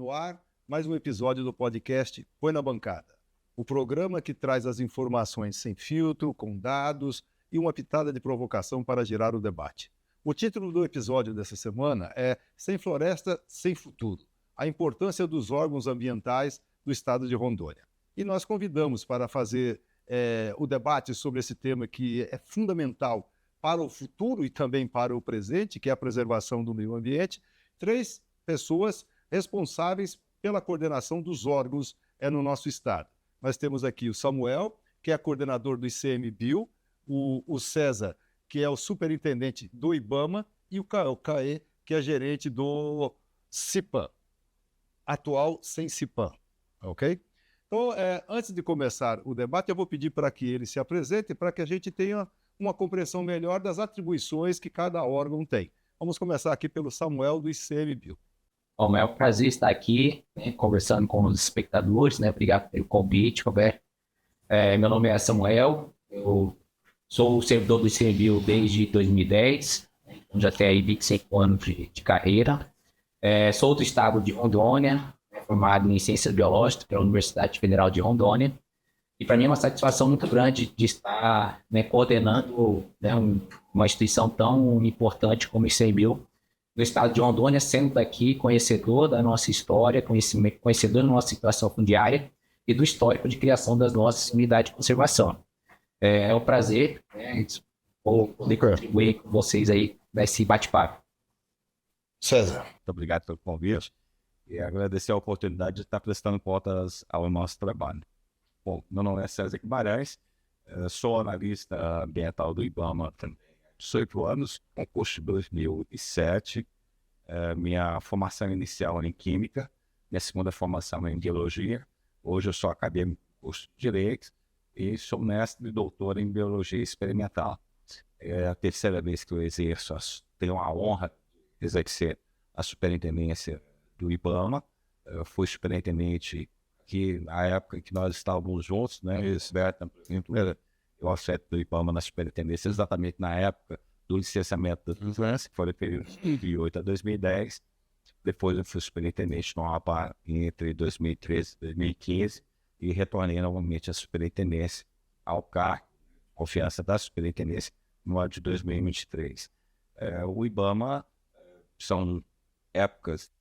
no ar mais um episódio do podcast Põe na Bancada, o programa que traz as informações sem filtro, com dados e uma pitada de provocação para girar o debate. O título do episódio dessa semana é Sem Floresta, Sem Futuro, a importância dos órgãos ambientais do estado de Rondônia. E nós convidamos para fazer o debate sobre esse tema que é fundamental para o futuro e também para o presente, que é a preservação do meio ambiente, 3 pessoas responsáveis pela coordenação dos órgãos no nosso estado. Nós temos aqui o Samuel, que é coordenador do ICMBio, o César, que é o superintendente do IBAMA, e o Caê, que é gerente do CIPAM, atual sem CIPAM, ok? Então, antes de começar o debate, eu vou pedir para que ele se apresente, para que a gente tenha uma compreensão melhor das atribuições que cada órgão tem. Vamos começar aqui pelo Samuel, do ICMBio. Bom, é um prazer estar aqui, conversando com os espectadores, Obrigado pelo convite, Roberto. Meu nome é Samuel, eu sou servidor do ICMBio desde 2010, já tenho aí 25 anos de carreira. Sou do estado de Rondônia, formado em Ciências Biológicas pela Universidade Federal de Rondônia. E para mim é uma satisfação muito grande de estar coordenando uma instituição tão importante como o ICMBio, do estado de Rondônia, sendo daqui conhecedor da nossa história, conhecedor da nossa situação fundiária e do histórico de criação das nossas unidades de conservação. É um prazer poder contribuir com vocês aí nesse bate-papo. César. Muito obrigado pelo convite e agradecer a oportunidade de estar prestando contas ao nosso trabalho. Bom, meu nome é César Guimarães, sou analista ambiental do IBAMA também. 18 anos, concurso de 2007, minha formação inicial em Química, minha segunda formação em Biologia, hoje eu sou acadêmico do curso de Direito e sou mestre e doutor em Biologia Experimental. É a terceira vez que eu exerço, tenho a honra de exercer a superintendência do IBAMA. Eu fui superintendente que na época que nós estávamos juntos, eu afeto do IBAMA na superintendência exatamente na época do licenciamento da infância, que foi o período de 2008 a 2010. Depois eu fui superintendente no APA entre 2013 e 2015 e retornei novamente à superintendência, ao cargo, confiança da superintendência, no ano de 2023. O IBAMA são épocas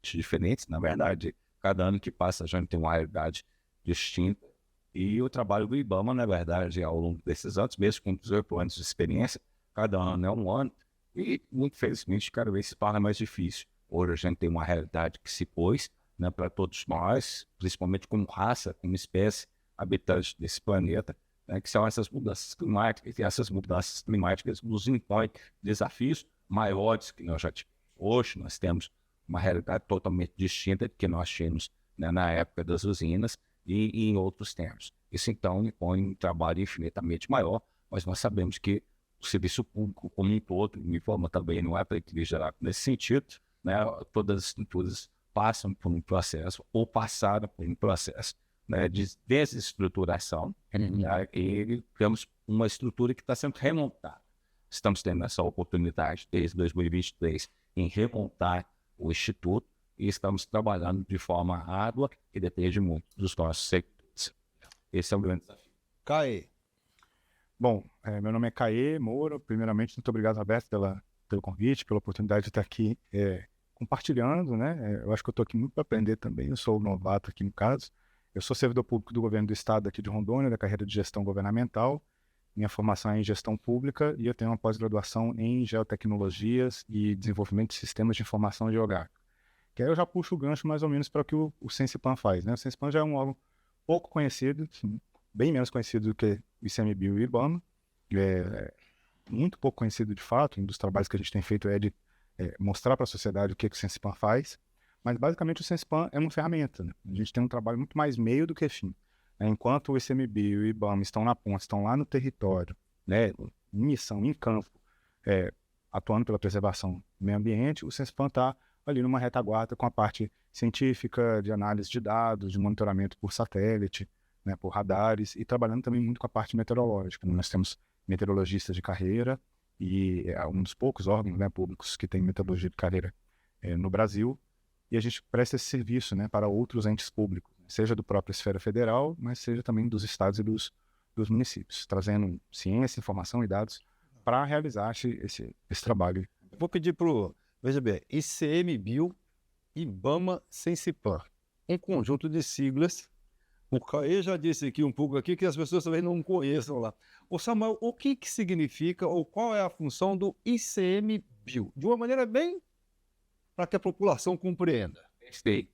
diferentes, na verdade, cada ano que passa a gente tem uma realidade distinta. E o trabalho do IBAMA, na verdade, ao longo desses anos, mesmo com 18 anos de experiência, cada ano é um ano, e, muito felizmente, cada vez se torna mais difícil. Hoje a gente tem uma realidade que se pôs para todos nós, principalmente como raça, como espécie habitante desse planeta, que são essas mudanças climáticas, e essas mudanças climáticas nos impõem desafios maiores que nós já tivemos. Hoje nós temos uma realidade totalmente distinta do que nós tínhamos na época das usinas, e em outros termos. Isso, então, impõe um trabalho infinitamente maior, mas nós sabemos que o serviço público como um todo, de forma também não é privilegiado nesse sentido, todas as estruturas passam por um processo, ou passaram por um processo de desestruturação, e temos uma estrutura que está sendo remontada. Estamos tendo essa oportunidade, desde 2023, em remontar o Instituto, e estamos trabalhando de forma árdua e depende muito dos nossos sectores. Esse é um grande desafio. Caê. Bom, meu nome é Caê Moura. Primeiramente, muito obrigado, Roberto, pelo convite, pela oportunidade de estar aqui compartilhando, Eu acho que eu estou aqui muito para aprender também. Eu sou novato aqui no caso. Eu sou servidor público do governo do estado aqui de Rondônia, da carreira de gestão governamental. Minha formação é em gestão pública e eu tenho uma pós-graduação em geotecnologias e desenvolvimento de sistemas de informação geográfica. Que aí eu já puxo o gancho mais ou menos para o que o Sensipan faz, O Sensipan já é um órgão pouco conhecido, bem menos conhecido do que o ICMBio e o IBAMA, muito pouco conhecido de fato. Um dos trabalhos que a gente tem feito é de mostrar para a sociedade o que o Sensipan faz, mas basicamente o Sensipan é uma ferramenta, A gente tem um trabalho muito mais meio do que fim. Enquanto o ICMBio e o IBAMA estão na ponta, estão lá no território, em missão, em campo, atuando pela preservação do meio ambiente, o Sensipan está ali numa retaguarda com a parte científica, de análise de dados, de monitoramento por satélite, por radares, e trabalhando também muito com a parte meteorológica. Nós temos meteorologistas de carreira e é um dos poucos órgãos públicos que tem meteorologia de carreira no Brasil. e a gente presta esse serviço, né, para outros entes públicos, seja do própria esfera federal, mas seja também dos estados e dos municípios, trazendo ciência, informação e dados para realizar esse trabalho. Vou pedir veja bem, ICMBio, IBAMA, Sensipan, um conjunto de siglas. O Caê já disse aqui um pouco aqui que as pessoas também não conheçam lá. Ô Samuel, o que significa ou qual é a função do ICMBio? De uma maneira bem para que a população compreenda. Perfeito.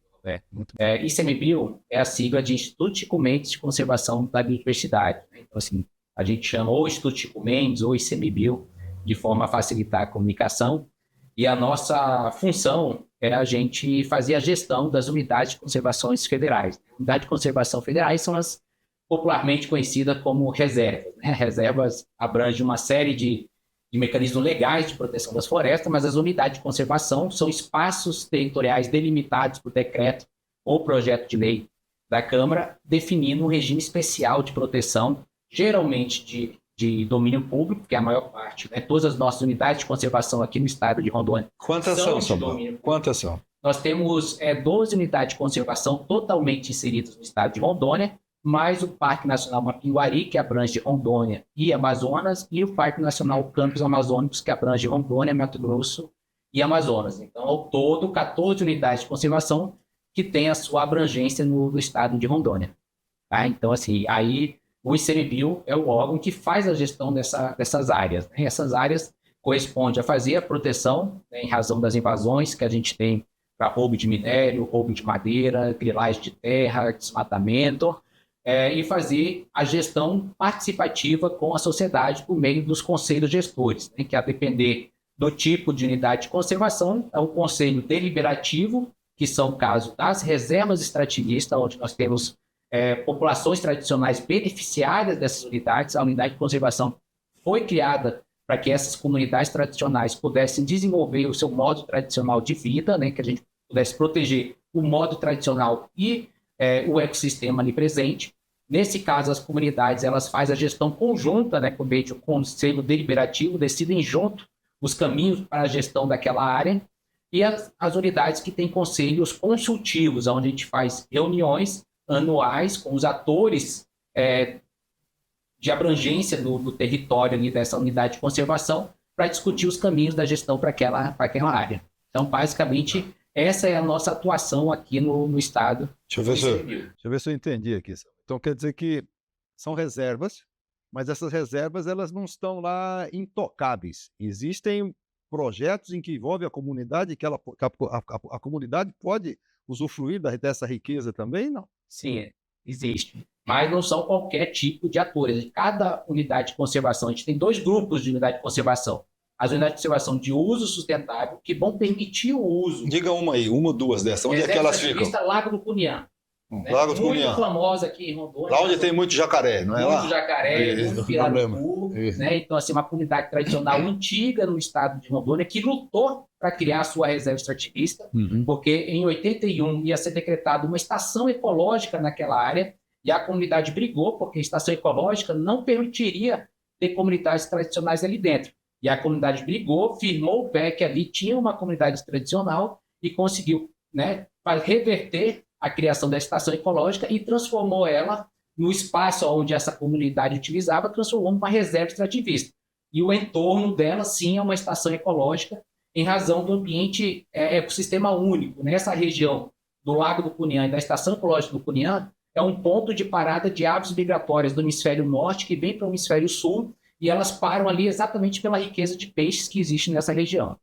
ICMBio é a sigla de Instituto Chico Mendes de Conservação da Biodiversidade. Então, assim, a gente chama ou Instituto Chico Mendes ou ICMBio de forma a facilitar a comunicação. E a nossa função é a gente fazer a gestão das unidades de conservação federais. Unidades de conservação federais são as popularmente conhecidas como reservas. Reservas abrangem uma série de mecanismos legais de proteção das florestas, mas as unidades de conservação são espaços territoriais delimitados por decreto ou projeto de lei da Câmara, definindo um regime especial de proteção, geralmente de domínio público, que é a maior parte, né? Todas as nossas unidades de conservação aqui no estado de Rondônia. Quantas são, Samuel? Quantas são? Nós temos 12 unidades de conservação totalmente inseridas no estado de Rondônia, mais o Parque Nacional Mapinguari, que abrange Rondônia e Amazonas, e o Parque Nacional Campos Amazônicos, que abrange Rondônia, Mato Grosso e Amazonas. Então, ao todo, 14 unidades de conservação que têm a sua abrangência no estado de Rondônia. Tá? Então, assim, aí o ICMBio é o órgão que faz a gestão dessas áreas. Né? Essas áreas correspondem a fazer a proteção, né, em razão das invasões que a gente tem para roubo de minério, roubo de madeira, grilagem de terra, desmatamento, e fazer a gestão participativa com a sociedade por meio dos conselhos gestores, né, que a depender do tipo de unidade de conservação, é o conselho deliberativo, que são o caso das reservas extrativistas, onde nós temos populações tradicionais beneficiárias dessas unidades. A unidade de conservação foi criada para que essas comunidades tradicionais pudessem desenvolver o seu modo tradicional de vida, né, que a gente pudesse proteger o modo tradicional e o ecossistema ali presente. Nesse caso, as comunidades elas fazem a gestão conjunta, né, com o meio de um conselho deliberativo, decidem junto os caminhos para a gestão daquela área, e as unidades que têm conselhos consultivos, onde a gente faz reuniões anuais com os atores de abrangência do território ali dessa unidade de conservação para discutir os caminhos da gestão para aquela área. Então, basicamente, essa é a nossa atuação aqui no estado. Deixa eu ver se eu entendi aqui. Então, quer dizer que são reservas, mas essas reservas elas não estão lá intocáveis. Existem projetos em que envolve a comunidade, que a comunidade pode usufruir dessa riqueza também, não? Sim, existe. Mas não são qualquer tipo de atores. Cada unidade de conservação, a gente tem 2 grupos de unidade de conservação. As unidades de conservação de uso sustentável, que vão permitir o uso. Diga uma aí, uma ou duas dessas. Onde é que elas ficam? Lago do Cunhã. Lago do Cunhã. Muito famosa aqui em Rondônia. Lá onde tem muito jacaré, não é lá? Muito jacaré, muito pirarucu, né? Então, assim, uma comunidade tradicional antiga no estado de Rondônia que lutou para criar a sua reserva extrativista, porque em 81 ia ser decretada uma estação ecológica naquela área, e a comunidade brigou porque a estação ecológica não permitiria ter comunidades tradicionais ali dentro. E a comunidade brigou, firmou o pé que ali tinha uma comunidade tradicional e conseguiu, né, reverter a criação da estação ecológica e transformou ela no espaço onde essa comunidade utilizava, transformou numa reserva extrativista. E o entorno dela, sim, é uma estação ecológica em razão do ambiente ecossistema único. Nessa região do Lago do Cunhã e da estação ecológica do Cunhã, é um ponto de parada de aves migratórias do hemisfério norte que vem para o hemisfério sul, e elas param ali exatamente pela riqueza de peixes que existe nessa região.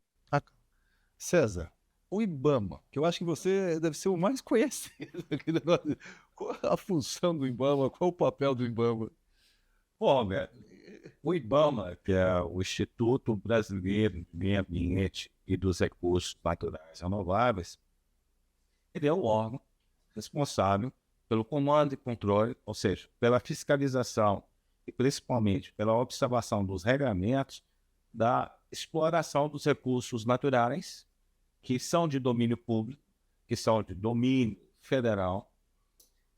César, o IBAMA, que eu acho que você deve ser o mais conhecido aqui. Qual a função do IBAMA? Qual o papel do IBAMA? Bom, o IBAMA, que é o Instituto Brasileiro do Meio Ambiente e dos Recursos Naturais Renováveis, ele é o órgão responsável pelo comando e controle, ou seja, pela fiscalização e principalmente pela observação dos regramentos da exploração dos recursos naturais, que são de domínio público, que são de domínio federal.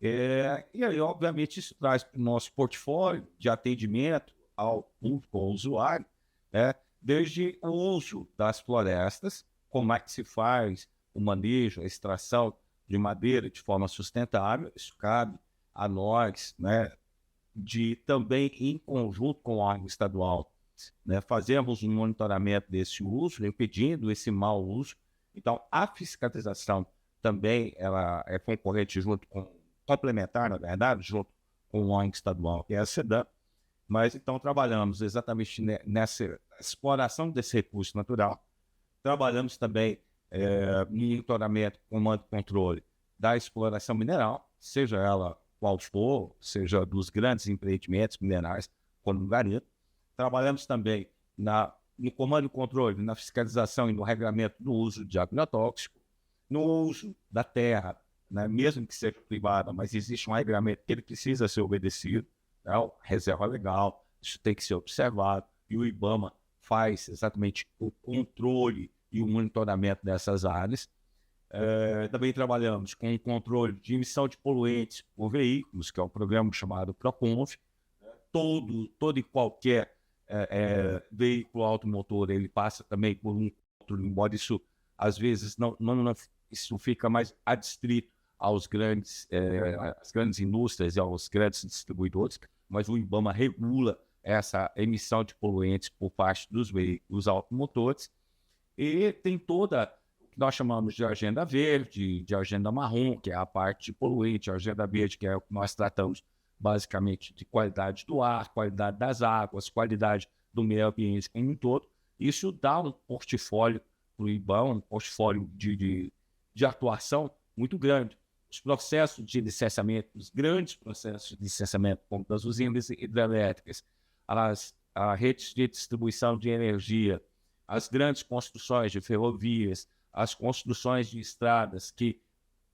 E aí, obviamente, isso traz para o nosso portfólio de atendimento ao público, ao usuário, desde o uso das florestas, como é que se faz o manejo, a extração de madeira de forma sustentável. Isso cabe a nós, né, de também, em conjunto com o órgão estadual, né, fazermos um monitoramento desse uso, impedindo esse mau uso. Então, a fiscalização também ela é concorrente complementar, na verdade, junto com o órgão estadual, que é a SEDAM. Mas, então, trabalhamos exatamente nessa exploração desse recurso natural. Trabalhamos também monitoramento, comando e controle da exploração mineral, seja ela qual for, seja dos grandes empreendimentos minerais, como no garimpo. Trabalhamos também no comando e controle, na fiscalização e no regramento do uso de agrotóxico, no uso da terra, né, mesmo que seja privada, mas existe um regramento que ele precisa ser obedecido, né, reserva legal, isso tem que ser observado, e o IBAMA faz exatamente o controle e o monitoramento dessas áreas. Também trabalhamos com o controle de emissão de poluentes por veículos, que é um programa chamado PROCONV. Todo e qualquer veículo automotor, ele passa também por um controle, embora isso, às vezes, isso fica mais adstrito às grandes indústrias e aos grandes distribuidores, mas o IBAMA regula essa emissão de poluentes por parte dos veículos automotores. E tem toda o que nós chamamos de agenda verde, de agenda marrom, que é a parte de poluente, a agenda verde, que é o que nós tratamos basicamente de qualidade do ar, qualidade das águas, qualidade do meio ambiente como um todo. Isso dá um portfólio para o IBAMA, um portfólio de atuação muito grande. Os processos de licenciamento, os grandes processos de licenciamento, como das usinas hidrelétricas, as redes de distribuição de energia, as grandes construções de ferrovias, as construções de estradas que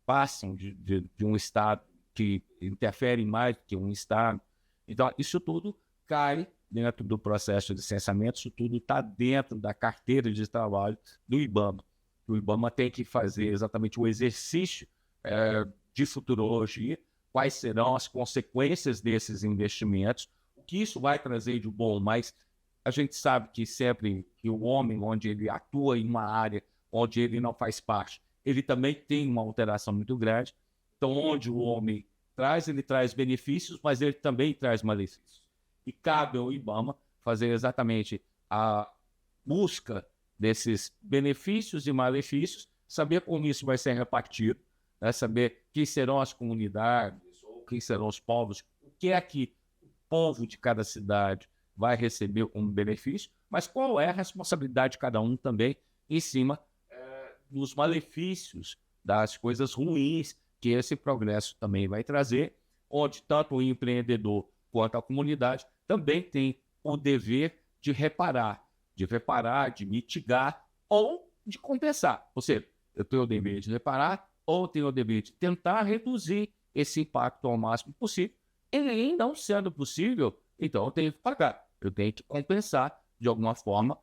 passam de um estado, que interferem mais do que um estado. Então, isso tudo cai dentro do processo de licenciamento, isso tudo está dentro da carteira de trabalho do IBAMA. O IBAMA tem que fazer exatamente o exercício de futurologia, quais serão as consequências desses investimentos, o que isso vai trazer de bom, mas a gente sabe que sempre que o homem, onde ele atua em uma área onde ele não faz parte, ele também tem uma alteração muito grande. Então, onde o homem ele traz benefícios, mas ele também traz malefícios. E cabe ao IBAMA fazer exatamente a busca desses benefícios e malefícios, saber como isso vai ser repartido, né? Saber quem serão as comunidades, ou quem serão os povos, o que é que o povo de cada cidade vai receber como benefício, mas qual é a responsabilidade de cada um também em cima dos malefícios, das coisas ruins que esse progresso também vai trazer, onde tanto o empreendedor quanto a comunidade também tem o dever de reparar, de mitigar ou de compensar. Ou seja, eu tenho o dever de reparar ou tenho o dever de tentar reduzir esse impacto ao máximo possível. E não sendo possível, então eu tenho que pagar. Eu tenho que compensar, de alguma forma,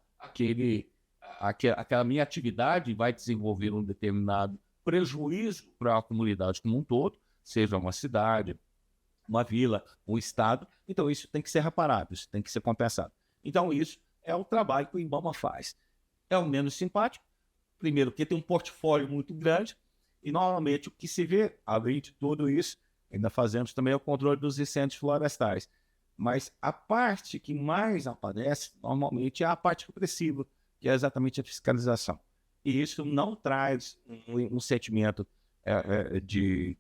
aquela minha atividade vai desenvolver um determinado prejuízo para a comunidade como um todo, seja uma cidade, uma vila, um estado. Então isso tem que ser reparado, isso tem que ser compensado. Então isso é o trabalho que o IBAMA faz. É o menos simpático, primeiro porque tem um portfólio muito grande, e normalmente o que se vê, além de tudo isso, ainda fazemos também o controle dos incêndios florestais. Mas a parte que mais aparece, normalmente, é a parte repressiva, que é exatamente a fiscalização. E isso não traz um sentimento de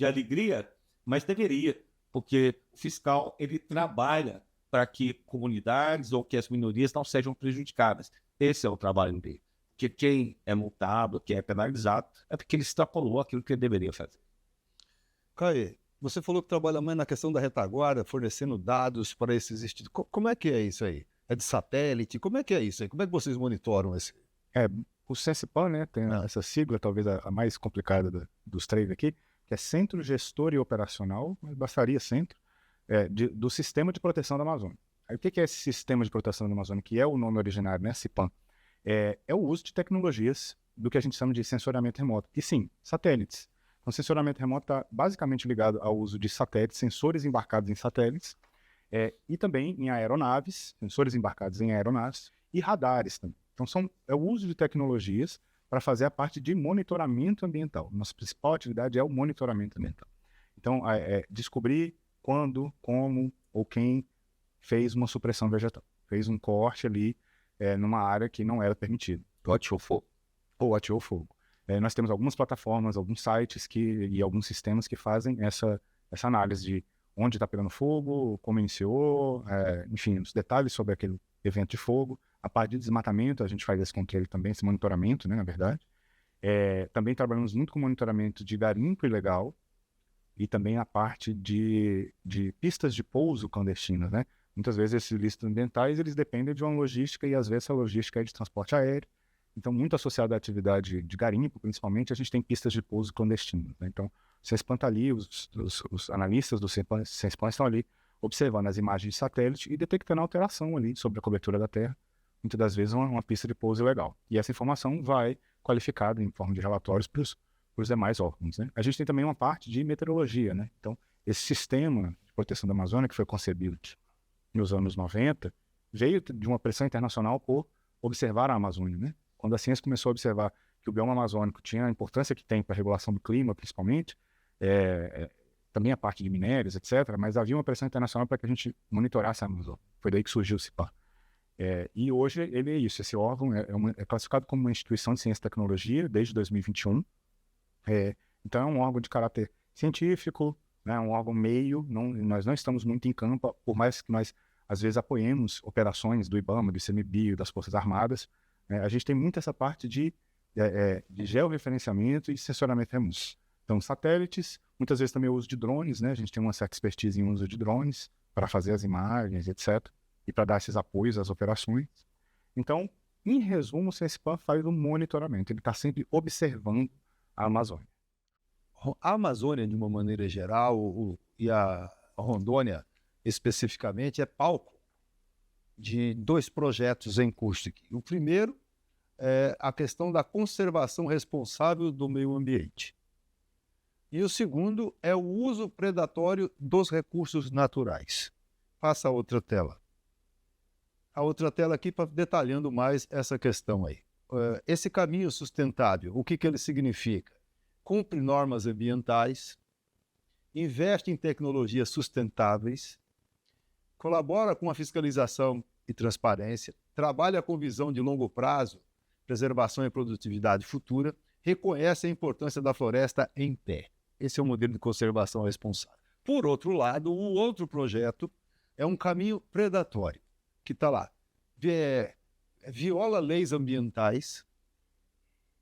alegria, mas deveria, porque o fiscal ele trabalha para que comunidades ou que as minorias não sejam prejudicadas. Esse é o trabalho dele. Porque quem é multado, quem é penalizado, é porque ele extrapolou aquilo que ele deveria fazer. Caê, você falou que trabalha mais na questão da retaguarda, fornecendo dados para esses institutos. Como é que é isso aí? É de satélite? Como é que é isso aí? Como é que vocês monitoram esse? O CESPAN, né, tem essa sigla, talvez a mais complicada dos três aqui, que é Centro Gestor e Operacional, mas bastaria centro, do Sistema de Proteção da Amazônia. Aí, o que é esse Sistema de Proteção da Amazônia, que é o nome originário, né, CIPAM? É o uso de tecnologias do que a gente chama de sensoriamento remoto. E sim, satélites. Então, sensoriamento remoto está basicamente ligado ao uso de satélites, sensores embarcados em satélites, e também em aeronaves, sensores embarcados em aeronaves, e radares também. Então, é o uso de tecnologias para fazer a parte de monitoramento ambiental. Nossa principal atividade é o monitoramento ambiental. Então, descobrir quando, como ou quem fez uma supressão vegetal, fez um corte ali numa área que não era permitido. Ou atirou fogo. Ou atirou fogo. Nós temos algumas plataformas, alguns sites e alguns sistemas que fazem essa análise de onde está pegando fogo, como iniciou, enfim, os detalhes sobre aquele evento de fogo. A parte de desmatamento, a gente faz esse controle também, esse monitoramento, né, na verdade. Também trabalhamos muito com monitoramento de garimpo ilegal e também a parte de pistas de pouso clandestinas, né? Muitas vezes esses ilícitos ambientais, eles dependem de uma logística e às vezes a logística é de transporte aéreo. Então, muito associado à atividade de garimpo, principalmente, a gente tem pistas de pouso clandestinas, né? Então, o CESPAM está ali, os analistas do CESPAM estão ali observando as imagens de satélite e detectando alteração ali sobre a cobertura da Terra. Muitas das vezes uma pista de pouso ilegal. E essa informação vai qualificada em forma de relatórios para os demais órgãos, né? A gente tem também uma parte de meteorologia, né? Então, esse sistema de proteção da Amazônia, que foi concebido nos anos 90, veio de uma pressão internacional por observar a Amazônia, né? Quando a ciência começou a observar que o bioma amazônico tinha a importância que tem para a regulação do clima, principalmente, também a parte de minérios, etc., mas havia uma pressão internacional para que a gente monitorasse a Amazônia. Foi daí que surgiu o CIPAM. E hoje ele é isso, esse órgão é classificado como uma instituição de ciência e tecnologia desde 2021. Então é um órgão de caráter científico, né, um órgão meio, nós não estamos muito em campo, por mais que nós às vezes apoiemos operações do IBAMA, do ICMBio, das Forças Armadas, a gente tem muito essa parte de georreferenciamento e sensoramento remoto. Então satélites, muitas vezes também o uso de drones, né, a gente tem uma certa expertise em uso de drones para fazer as imagens, etc., e para dar esses apoios às operações. Então, em resumo, o CESPAM faz um monitoramento, ele está sempre observando a Amazônia. A Amazônia, de uma maneira geral, e a Rondônia especificamente, é palco de 2 projetos em curso aqui. O primeiro é a questão da conservação responsável do meio ambiente. E o segundo é o uso predatório dos recursos naturais. Passa a outra tela. A outra tela aqui, detalhando mais essa questão aí. Esse caminho sustentável, o que ele significa? Cumpre normas ambientais, investe em tecnologias sustentáveis, colabora com a fiscalização e transparência, trabalha com visão de longo prazo, preservação e produtividade futura, reconhece a importância da floresta em pé. Esse é o modelo de conservação responsável. Por outro lado, o outro projeto é um caminho predatório, que está lá. Viola leis ambientais,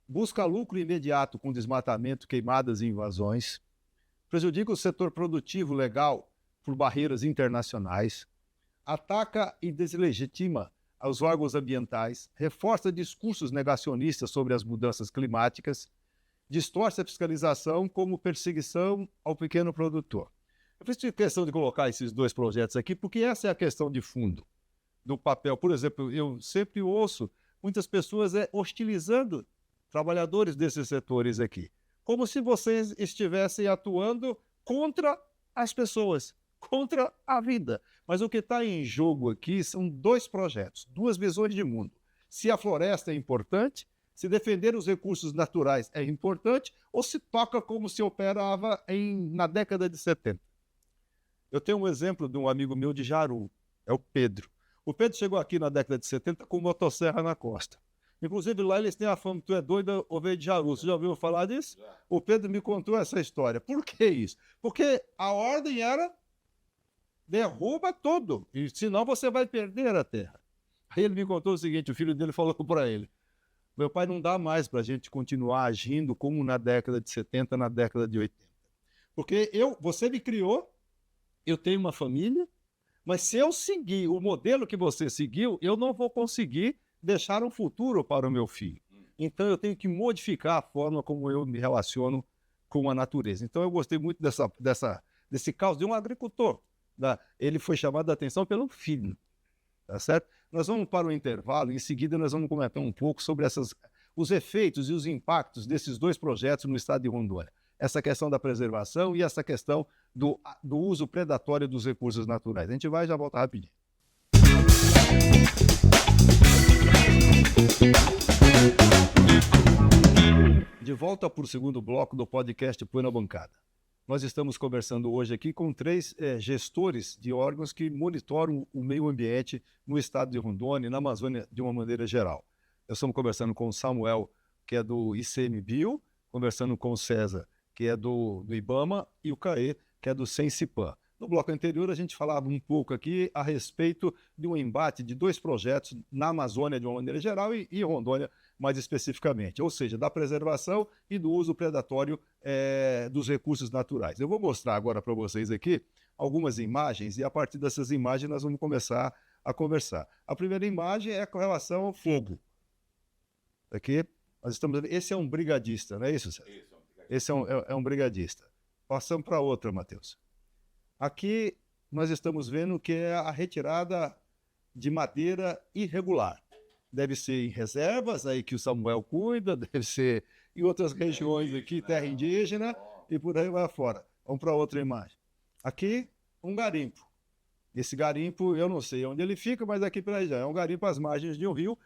busca lucro imediato com desmatamento, queimadas e invasões, prejudica o setor produtivo legal por barreiras internacionais, ataca e deslegitima os órgãos ambientais, reforça discursos negacionistas sobre as mudanças climáticas, distorce a fiscalização como perseguição ao pequeno produtor. Eu fiz questão de colocar esses 2 projetos aqui porque essa é a questão de fundo do papel. Por exemplo, eu sempre ouço muitas pessoas hostilizando trabalhadores desses setores aqui, como se vocês estivessem atuando contra as pessoas, contra a vida. Mas o que está em jogo aqui são 2 projetos, 2 visões de mundo. Se a floresta é importante, se defender os recursos naturais é importante, ou se toca como se operava na década de 70. Eu tenho um exemplo de um amigo meu de Jaru, é o Pedro. O Pedro chegou aqui na década de 70 com motosserra na costa. Inclusive lá eles têm a fama, tu é doida ou veio de Jaru. Você já ouviu falar disso? Já. O Pedro me contou essa história. Por que isso? Porque a ordem era derruba tudo, e senão você vai perder a terra. Aí ele me contou o seguinte, o filho dele falou para ele, meu pai, não dá mais para a gente continuar agindo como na década de 70, na década de 80. Porque você me criou, eu tenho uma família, mas se eu seguir o modelo que você seguiu, eu não vou conseguir deixar um futuro para o meu filho. Então eu tenho que modificar a forma como eu me relaciono com a natureza. Então eu gostei muito desse caso de um agricultor. Ele foi chamado a atenção pelo filho. Tá certo? Nós vamos para o intervalo e em seguida nós vamos comentar um pouco sobre os efeitos e os impactos desses 2 projetos no estado de Rondônia. Essa questão da preservação e essa questão do uso predatório dos recursos naturais. A gente vai e já volta rapidinho. volta para o segundo bloco do podcast Põe na Bancada. Nós estamos conversando hoje aqui com 3 gestores de órgãos que monitoram o meio ambiente no estado de Rondônia e na Amazônia de uma maneira geral. Nós estamos conversando com o Samuel, que é do ICMBio, conversando com o César, que é do IBAMA, e o Caê, que é do Sensipan. No bloco anterior, a gente falava um pouco aqui a respeito de um embate de 2 projetos na Amazônia de uma maneira geral e Rondônia mais especificamente, ou seja, da preservação e do uso predatório dos recursos naturais. Eu vou mostrar agora para vocês aqui algumas imagens e a partir dessas imagens nós vamos começar a conversar. A primeira imagem é com relação ao fogo. Aqui, nós estamos vendo, esse é um brigadista, não é isso, César? Esse é um brigadista. Passamos para outra, Matheus. Aqui nós estamos vendo que é a retirada de madeira irregular. Deve ser em reservas, aí que o Samuel cuida, deve ser em outras regiões aqui, terra indígena, e por aí vai fora. Vamos para outra imagem. Aqui, um garimpo. Esse garimpo, eu não sei onde ele fica, mas aqui pela região. É um garimpo às margens de um rio.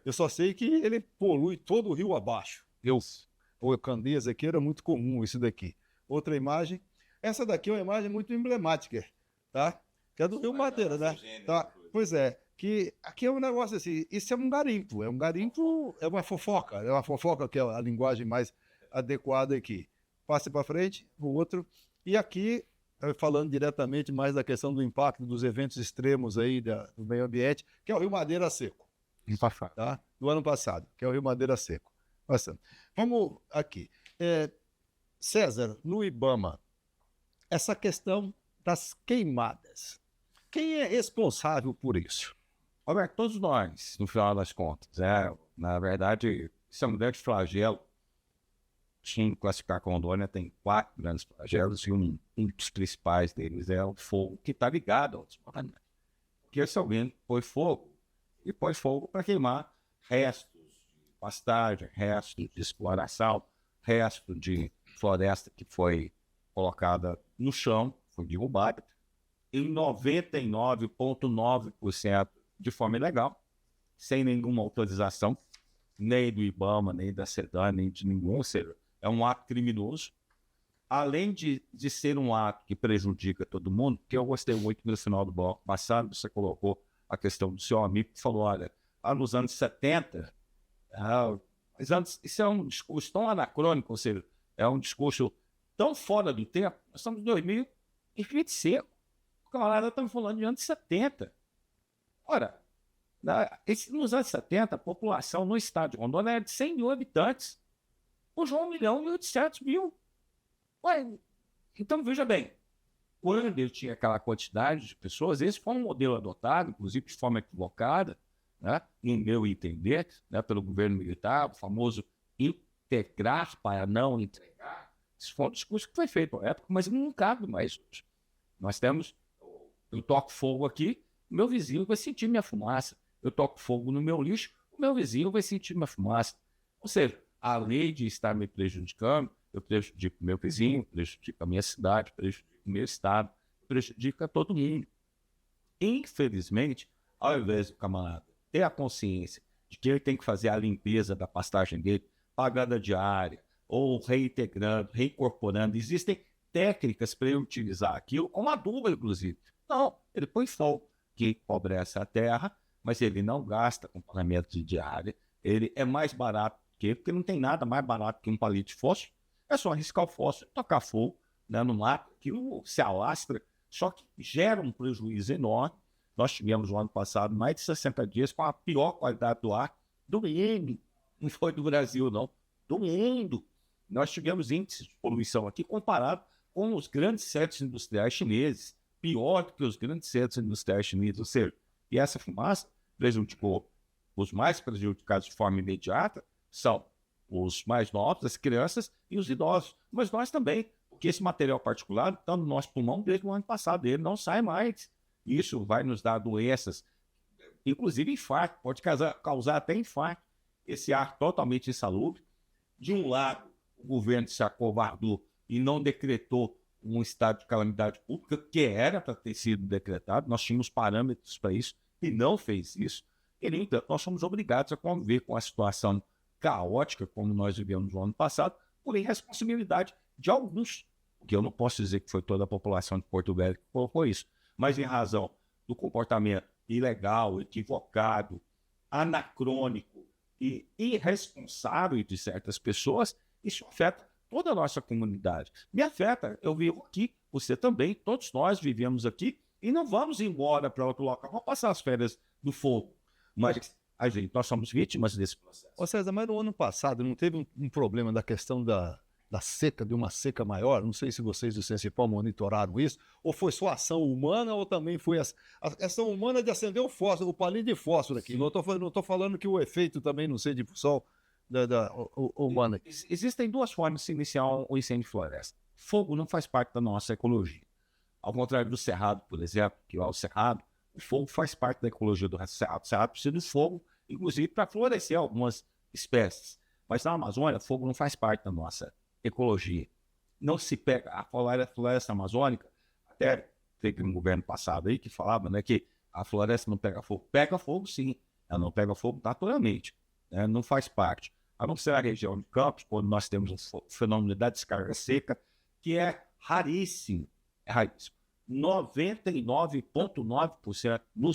Eu só sei que ele polui todo o rio abaixo. O Candeias aqui era muito comum isso daqui. Outra imagem. Essa daqui é uma imagem muito emblemática, tá? Que é do Rio Madeira, né? Tá? Pois é, que aqui é um negócio assim, isso é um garimpo, é uma fofoca que é a linguagem mais adequada aqui. Passe para frente, o outro. E aqui, falando diretamente mais da questão do impacto dos eventos extremos aí do meio ambiente, que é o Rio Madeira Seco. Tá? Do ano passado, que é o Rio Madeira Seco. Passando. Vamos aqui. César, no IBAMA, essa questão das queimadas. Quem é responsável por isso? Roberto, todos nós, no final das contas. Na verdade, isso é um grande flagelo. Tinha que classificar com Rondônia, tem 4 grandes flagelos e um dos principais deles é o fogo, que está ligado ao desmatamento. Porque se alguém põe fogo para queimar restos de pastagem, restos de exploração, restos de floresta que foi colocada no chão, foi derrubada, em 99,9% de forma ilegal, sem nenhuma autorização, nem do IBAMA, nem da SEDAN, nem de nenhum, ou seja, é um ato criminoso. Além de ser um ato que prejudica todo mundo, que eu gostei muito no final do bloco passado, você colocou a questão do seu amigo, que falou, olha, nos anos 70, isso é um discurso tão anacrônico, ou seja, é um discurso tão fora do tempo. Nós estamos em 2025. O camarada está falando de anos 70. Ora, nos anos 70, a população no estado de Rondônia era de 100 mil habitantes. Hoje é 1.800.000. Então, veja bem, quando ele tinha aquela quantidade de pessoas, esse foi um modelo adotado, inclusive de forma equivocada, né, no meu entender, né, pelo governo militar, o famoso integrar para não entregar. Isso foi um discurso que foi feito na época, mas não cabe mais hoje. Nós temos, eu toco fogo aqui, o meu vizinho vai sentir minha fumaça. Eu toco fogo no meu lixo, o meu vizinho vai sentir minha fumaça. Ou seja, além de estar me prejudicando, eu prejudico o meu vizinho, prejudico a minha cidade, prejudico o meu estado, prejudico a todo mundo. Infelizmente, ao invés do camarada ter a consciência de que ele tem que fazer a limpeza da pastagem dele, pagando a diária, ou reintegrando, reincorporando, existem técnicas para ele utilizar aquilo, como adubo, inclusive. Não, ele põe fogo, que empobrece a terra, mas ele não gasta com pagamento de diária, ele é mais barato que ele, porque não tem nada mais barato que um palito de fósforo, é só arriscar o fósforo, tocar fogo, né, no mato, aquilo se alastra, só que gera um prejuízo enorme. Nós tivemos no ano passado mais de 60 dias com a pior qualidade do ar do mundo, não foi do Brasil não, do mundo. Nós tivemos índices de poluição aqui comparado com os grandes centros industriais chineses, pior do que os grandes centros industriais chineses, ou seja, e essa fumaça prejudicou, os mais prejudicados de forma imediata são os mais novos, as crianças e os idosos, mas nós também, porque esse material particular está no nosso pulmão desde o ano passado, ele não sai mais. Isso vai nos dar doenças, inclusive infarto, pode causar até infarto. Esse ar totalmente insalubre. De um lado, o governo se acovardou e não decretou um estado de calamidade pública, que era para ter sido decretado, nós tínhamos parâmetros para isso, e não fez isso. E, no entanto, nós somos obrigados a conviver com a situação caótica, como nós vivemos no ano passado, por irresponsabilidade de alguns, porque eu não posso dizer que foi toda a população de Porto Velho que colocou isso, mas em razão do comportamento ilegal, equivocado, anacrônico e irresponsável de certas pessoas, isso afeta toda a nossa comunidade. Me afeta, eu vivo aqui, você também, todos nós vivemos aqui e não vamos embora para outro local, vamos passar as férias do fogo. Mas nós somos vítimas desse processo. Ô César, mas no ano passado não teve um problema da questão da seca, de uma seca maior? Não sei se vocês do Sensipol monitoraram isso, ou foi só ação humana, ou também foi a ação humana de acender o fósforo, o palinho de fósforo aqui. Não estou falando que o efeito também não seja de sol humana. Existem duas formas de se iniciar um incêndio de floresta. Fogo não faz parte da nossa ecologia. Ao contrário do cerrado, por exemplo, que é o cerrado, o fogo faz parte da ecologia do cerrado. O cerrado precisa de fogo, inclusive para florescer algumas espécies. Mas na Amazônia, fogo não faz parte da nossa ecologia. Não se pega a floresta amazônica, até teve um governo passado aí que falava, né, que a floresta não pega fogo. Pega fogo, sim. Ela não pega fogo naturalmente, né, não faz parte. A não ser a região de Campos, quando nós temos um fenômeno da descarga seca, que é raríssimo. É raríssimo. 99,9% no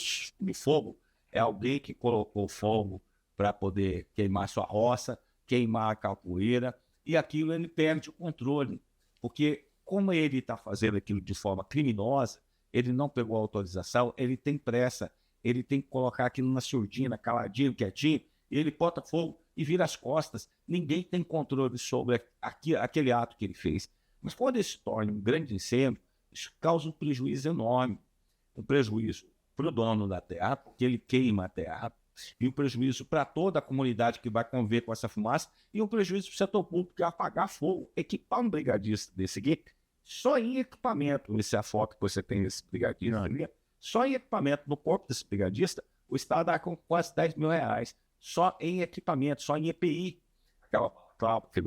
fogo é alguém que colocou fogo para poder queimar sua roça, queimar a capoeira, e aquilo ele perde o controle, porque como ele está fazendo aquilo de forma criminosa, ele não pegou a autorização, ele tem pressa, ele tem que colocar aquilo na surdina, caladinho, quietinho, e ele bota fogo e vira as costas. Ninguém tem controle sobre aquele ato que ele fez. Mas quando isso se torna um grande incêndio, isso causa um prejuízo enorme, um prejuízo para o dono da terra, porque ele queima a terra, e um prejuízo para toda a comunidade que vai conviver com essa fumaça, e um prejuízo para o setor público que vai apagar fogo. Equipar um brigadista desse aqui, só em equipamento, essa é a foto que você tem desse brigadista ali, só em equipamento no corpo desse brigadista, o Estado dá com quase R$10 mil, só em equipamento, só em EPI, aquele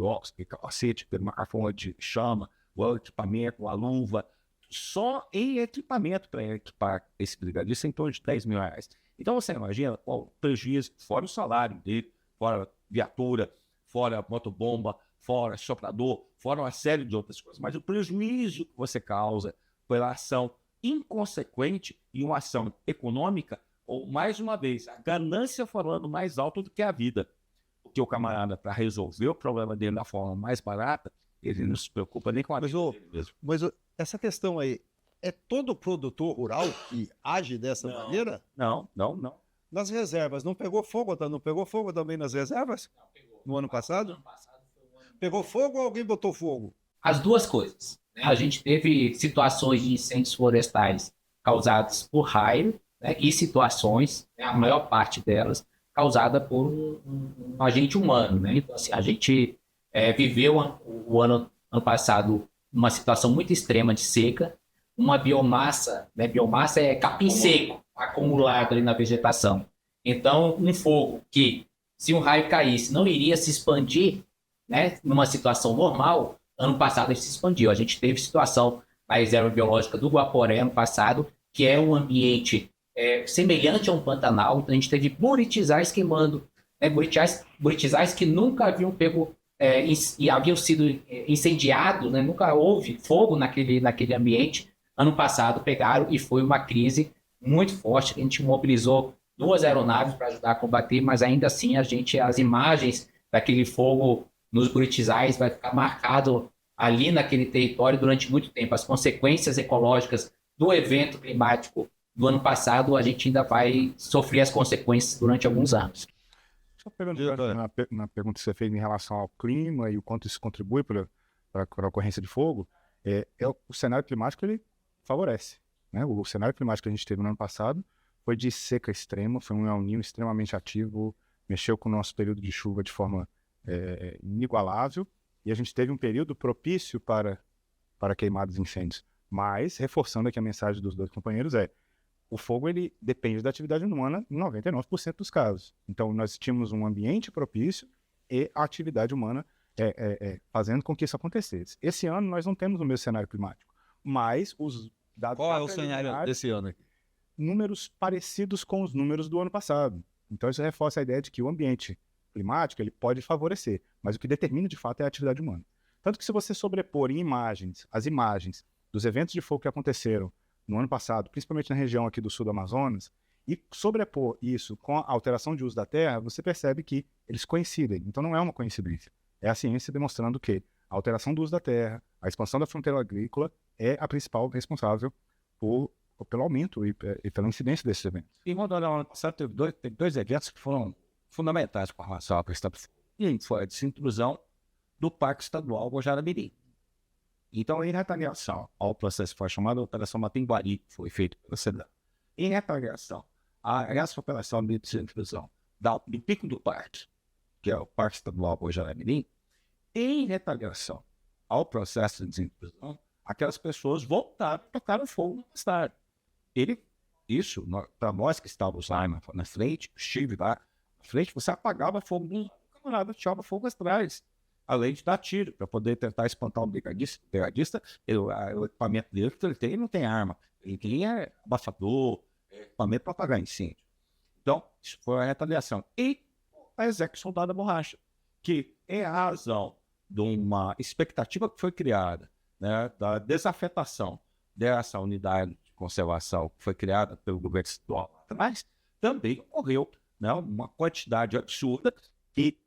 óculos, aquele capacete, aquele macafone de chama, o equipamento, a luva, só em equipamento para equipar esse brigadista em torno de R$10 mil. Então você imagina qual o prejuízo, fora o salário dele, fora viatura, fora motobomba, fora soprador, fora uma série de outras coisas, mas o prejuízo que você causa pela ação inconsequente e uma ação econômica, ou mais uma vez, a ganância falando mais alto do que a vida. Porque o camarada, para resolver o problema dele da forma mais barata, ele não se preocupa nem com a vida dele mesmo. Mas essa questão aí, é todo produtor rural que age dessa maneira? Não. Nas reservas, não pegou fogo também nas reservas? Não, pegou. No ano passado? No ano passado foi um ano... Pegou fogo ou alguém botou fogo? As duas coisas, né? A gente teve situações de incêndios florestais causados por raio, né? E situações, né, a maior parte delas, causada por um agente humano, né? Então, assim, a gente viveu o ano passado uma situação muito extrema de seca, uma biomassa, né? Biomassa é capim seco acumulado ali na vegetação. Então, um fogo que, se um raio caísse, não iria se expandir, né? Numa situação normal, ano passado ele se expandiu. A gente teve situação na reserva biológica do Guaporé ano passado, que é um ambiente semelhante a um pantanal. Então, a gente teve buritizais queimando, né? Buritizais que nunca haviam pego e haviam sido incendiados, né? Nunca houve fogo naquele ambiente. Ano passado pegaram e foi uma crise muito forte. A gente mobilizou 2 aeronaves para ajudar a combater, mas ainda assim as imagens daquele fogo nos buritizais vai ficar marcado ali naquele território durante muito tempo. As consequências ecológicas do evento climático do ano passado, a gente ainda vai sofrer as consequências durante alguns anos. Só pegando na pergunta que você fez em relação ao clima e o quanto isso contribui para a ocorrência de fogo, o cenário climático ele favorece, né? O cenário climático que a gente teve no ano passado foi de seca extrema, foi um El Niño extremamente ativo, mexeu com o nosso período de chuva de forma inigualável, e a gente teve um período propício para queimadas e incêndios. Mas, reforçando aqui a mensagem dos dois companheiros, o fogo ele depende da atividade humana em 99% dos casos. Então, nós tínhamos um ambiente propício e a atividade humana fazendo com que isso acontecesse. Esse ano, nós não temos o mesmo cenário climático, mas os dados... Qual é o cenário desse ano aqui? Números parecidos com os números do ano passado. Então, isso reforça a ideia de que o ambiente climático ele pode favorecer, mas o que determina, de fato, é a atividade humana. Tanto que se você sobrepor em imagens, as imagens dos eventos de fogo que aconteceram no ano passado, principalmente na região aqui do sul do Amazonas, e sobrepor isso com a alteração de uso da terra, você percebe que eles coincidem. Então não é uma coincidência. É a ciência demonstrando que a alteração do uso da terra, a expansão da fronteira agrícola é a principal responsável pelo aumento e pela incidência desses eventos. E quando no ano passado teve dois eventos que foram fundamentais com relação à questão do fogo. E foi a desintrusão do Parque Estadual Guajará-Mirim. Então, em retaliação ao processo que foi chamado de Operação Matinguari, que foi feito pela SEDAM, em retaliação a essa operação de desintrusão do Pico do Parque, que é o Parque Estadual Guajará-Mirim, em retaliação ao processo de desintrusão, aquelas pessoas voltaram a tocar o fogo no estado. Para nós que estávamos lá na frente, estive lá na frente, você apagava fogo do camarada, tirava fogo atrás, além de dar tiro, para poder tentar espantar o brigadista. O equipamento dele que ele tem não tem arma, ele tem abafador, equipamento para apagar incêndio. Então, isso foi a retaliação. E a execução da borracha, que é a razão de uma expectativa que foi criada, né, da desafetação dessa unidade de conservação que foi criada pelo governo estadual, mas também ocorreu, né, uma quantidade absurda que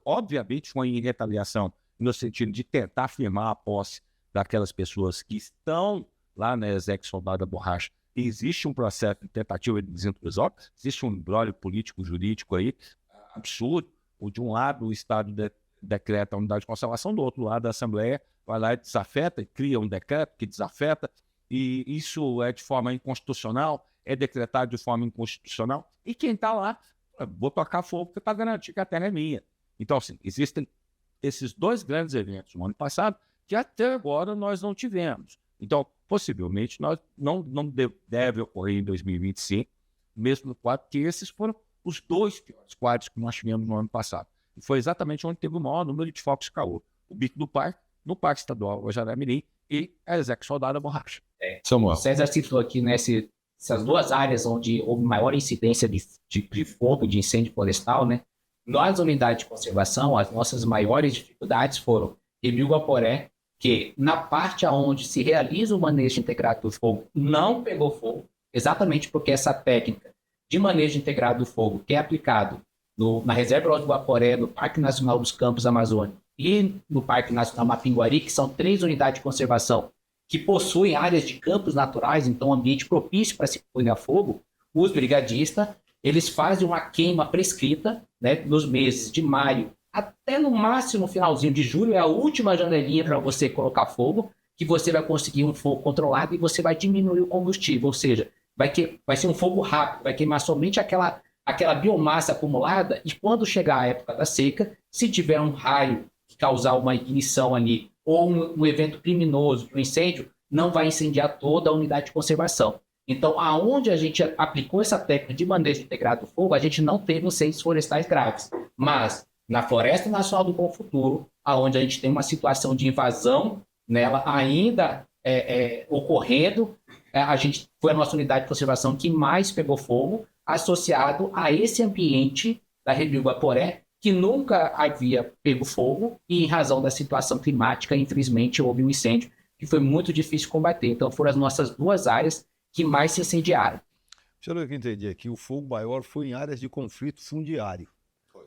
obviamente foi em retaliação no sentido de tentar firmar a posse daquelas pessoas que estão lá na execução da borracha. E existe um processo de tentativa de desintrusão, existe um embrólio político-jurídico aí absurdo. De um lado o Estado decreta a unidade de conservação, do outro lado a Assembleia vai lá e desafeta, e cria um decreto que desafeta, e isso é de forma inconstitucional, é decretado de forma inconstitucional, e quem está lá, vou tocar fogo para garantir que a terra é minha. Então, assim, existem esses dois grandes eventos no ano passado que até agora nós não tivemos. Então, possivelmente, nós não deve ocorrer em 2025, mesmo no quadro, que esses foram os dois piores quadros que nós tivemos no ano passado. E foi exatamente onde teve o maior número de focos de calor. O Bico do Parque, no Parque Estadual Guajará-Mirim e a execução da borracha. O César citou aqui essas duas áreas onde houve maior incidência de fogo, de incêndio florestal, né? Nas unidades de conservação, as nossas maiores dificuldades foram Rio Guaporé, que na parte onde se realiza o manejo integrado do fogo não pegou fogo, exatamente porque essa técnica de manejo integrado do fogo que é aplicado na Reserva Ecológica do Guaporé, no Parque Nacional dos Campos Amazônicos e no Parque Nacional Mapinguari, que são 3 unidades de conservação que possuem áreas de campos naturais, então ambiente propício para se pegar fogo, os brigadistas, eles fazem uma queima prescrita, né, nos meses de maio até no máximo finalzinho de julho, é a última janelinha para você colocar fogo, que você vai conseguir um fogo controlado e você vai diminuir o combustível, ou seja, vai ser um fogo rápido, vai queimar somente aquela biomassa acumulada, e quando chegar a época da seca, se tiver um raio que causar uma ignição ali, ou um evento criminoso, um incêndio, não vai incendiar toda a unidade de conservação. Então, aonde a gente aplicou essa técnica de manejo integrado do fogo, a gente não teve incêndios florestais graves. Mas, na Floresta Nacional do Bom Futuro, aonde a gente tem uma situação de invasão nela ainda ocorrendo, a gente foi a nossa unidade de conservação que mais pegou fogo, associado a esse ambiente da Rio Guaporé, que nunca havia pego fogo, e em razão da situação climática, infelizmente, houve um incêndio que foi muito difícil de combater. Então, foram as nossas duas áreas que mais se incendiaram. Deixa eu entender aqui, o fogo maior foi em áreas de conflito fundiário,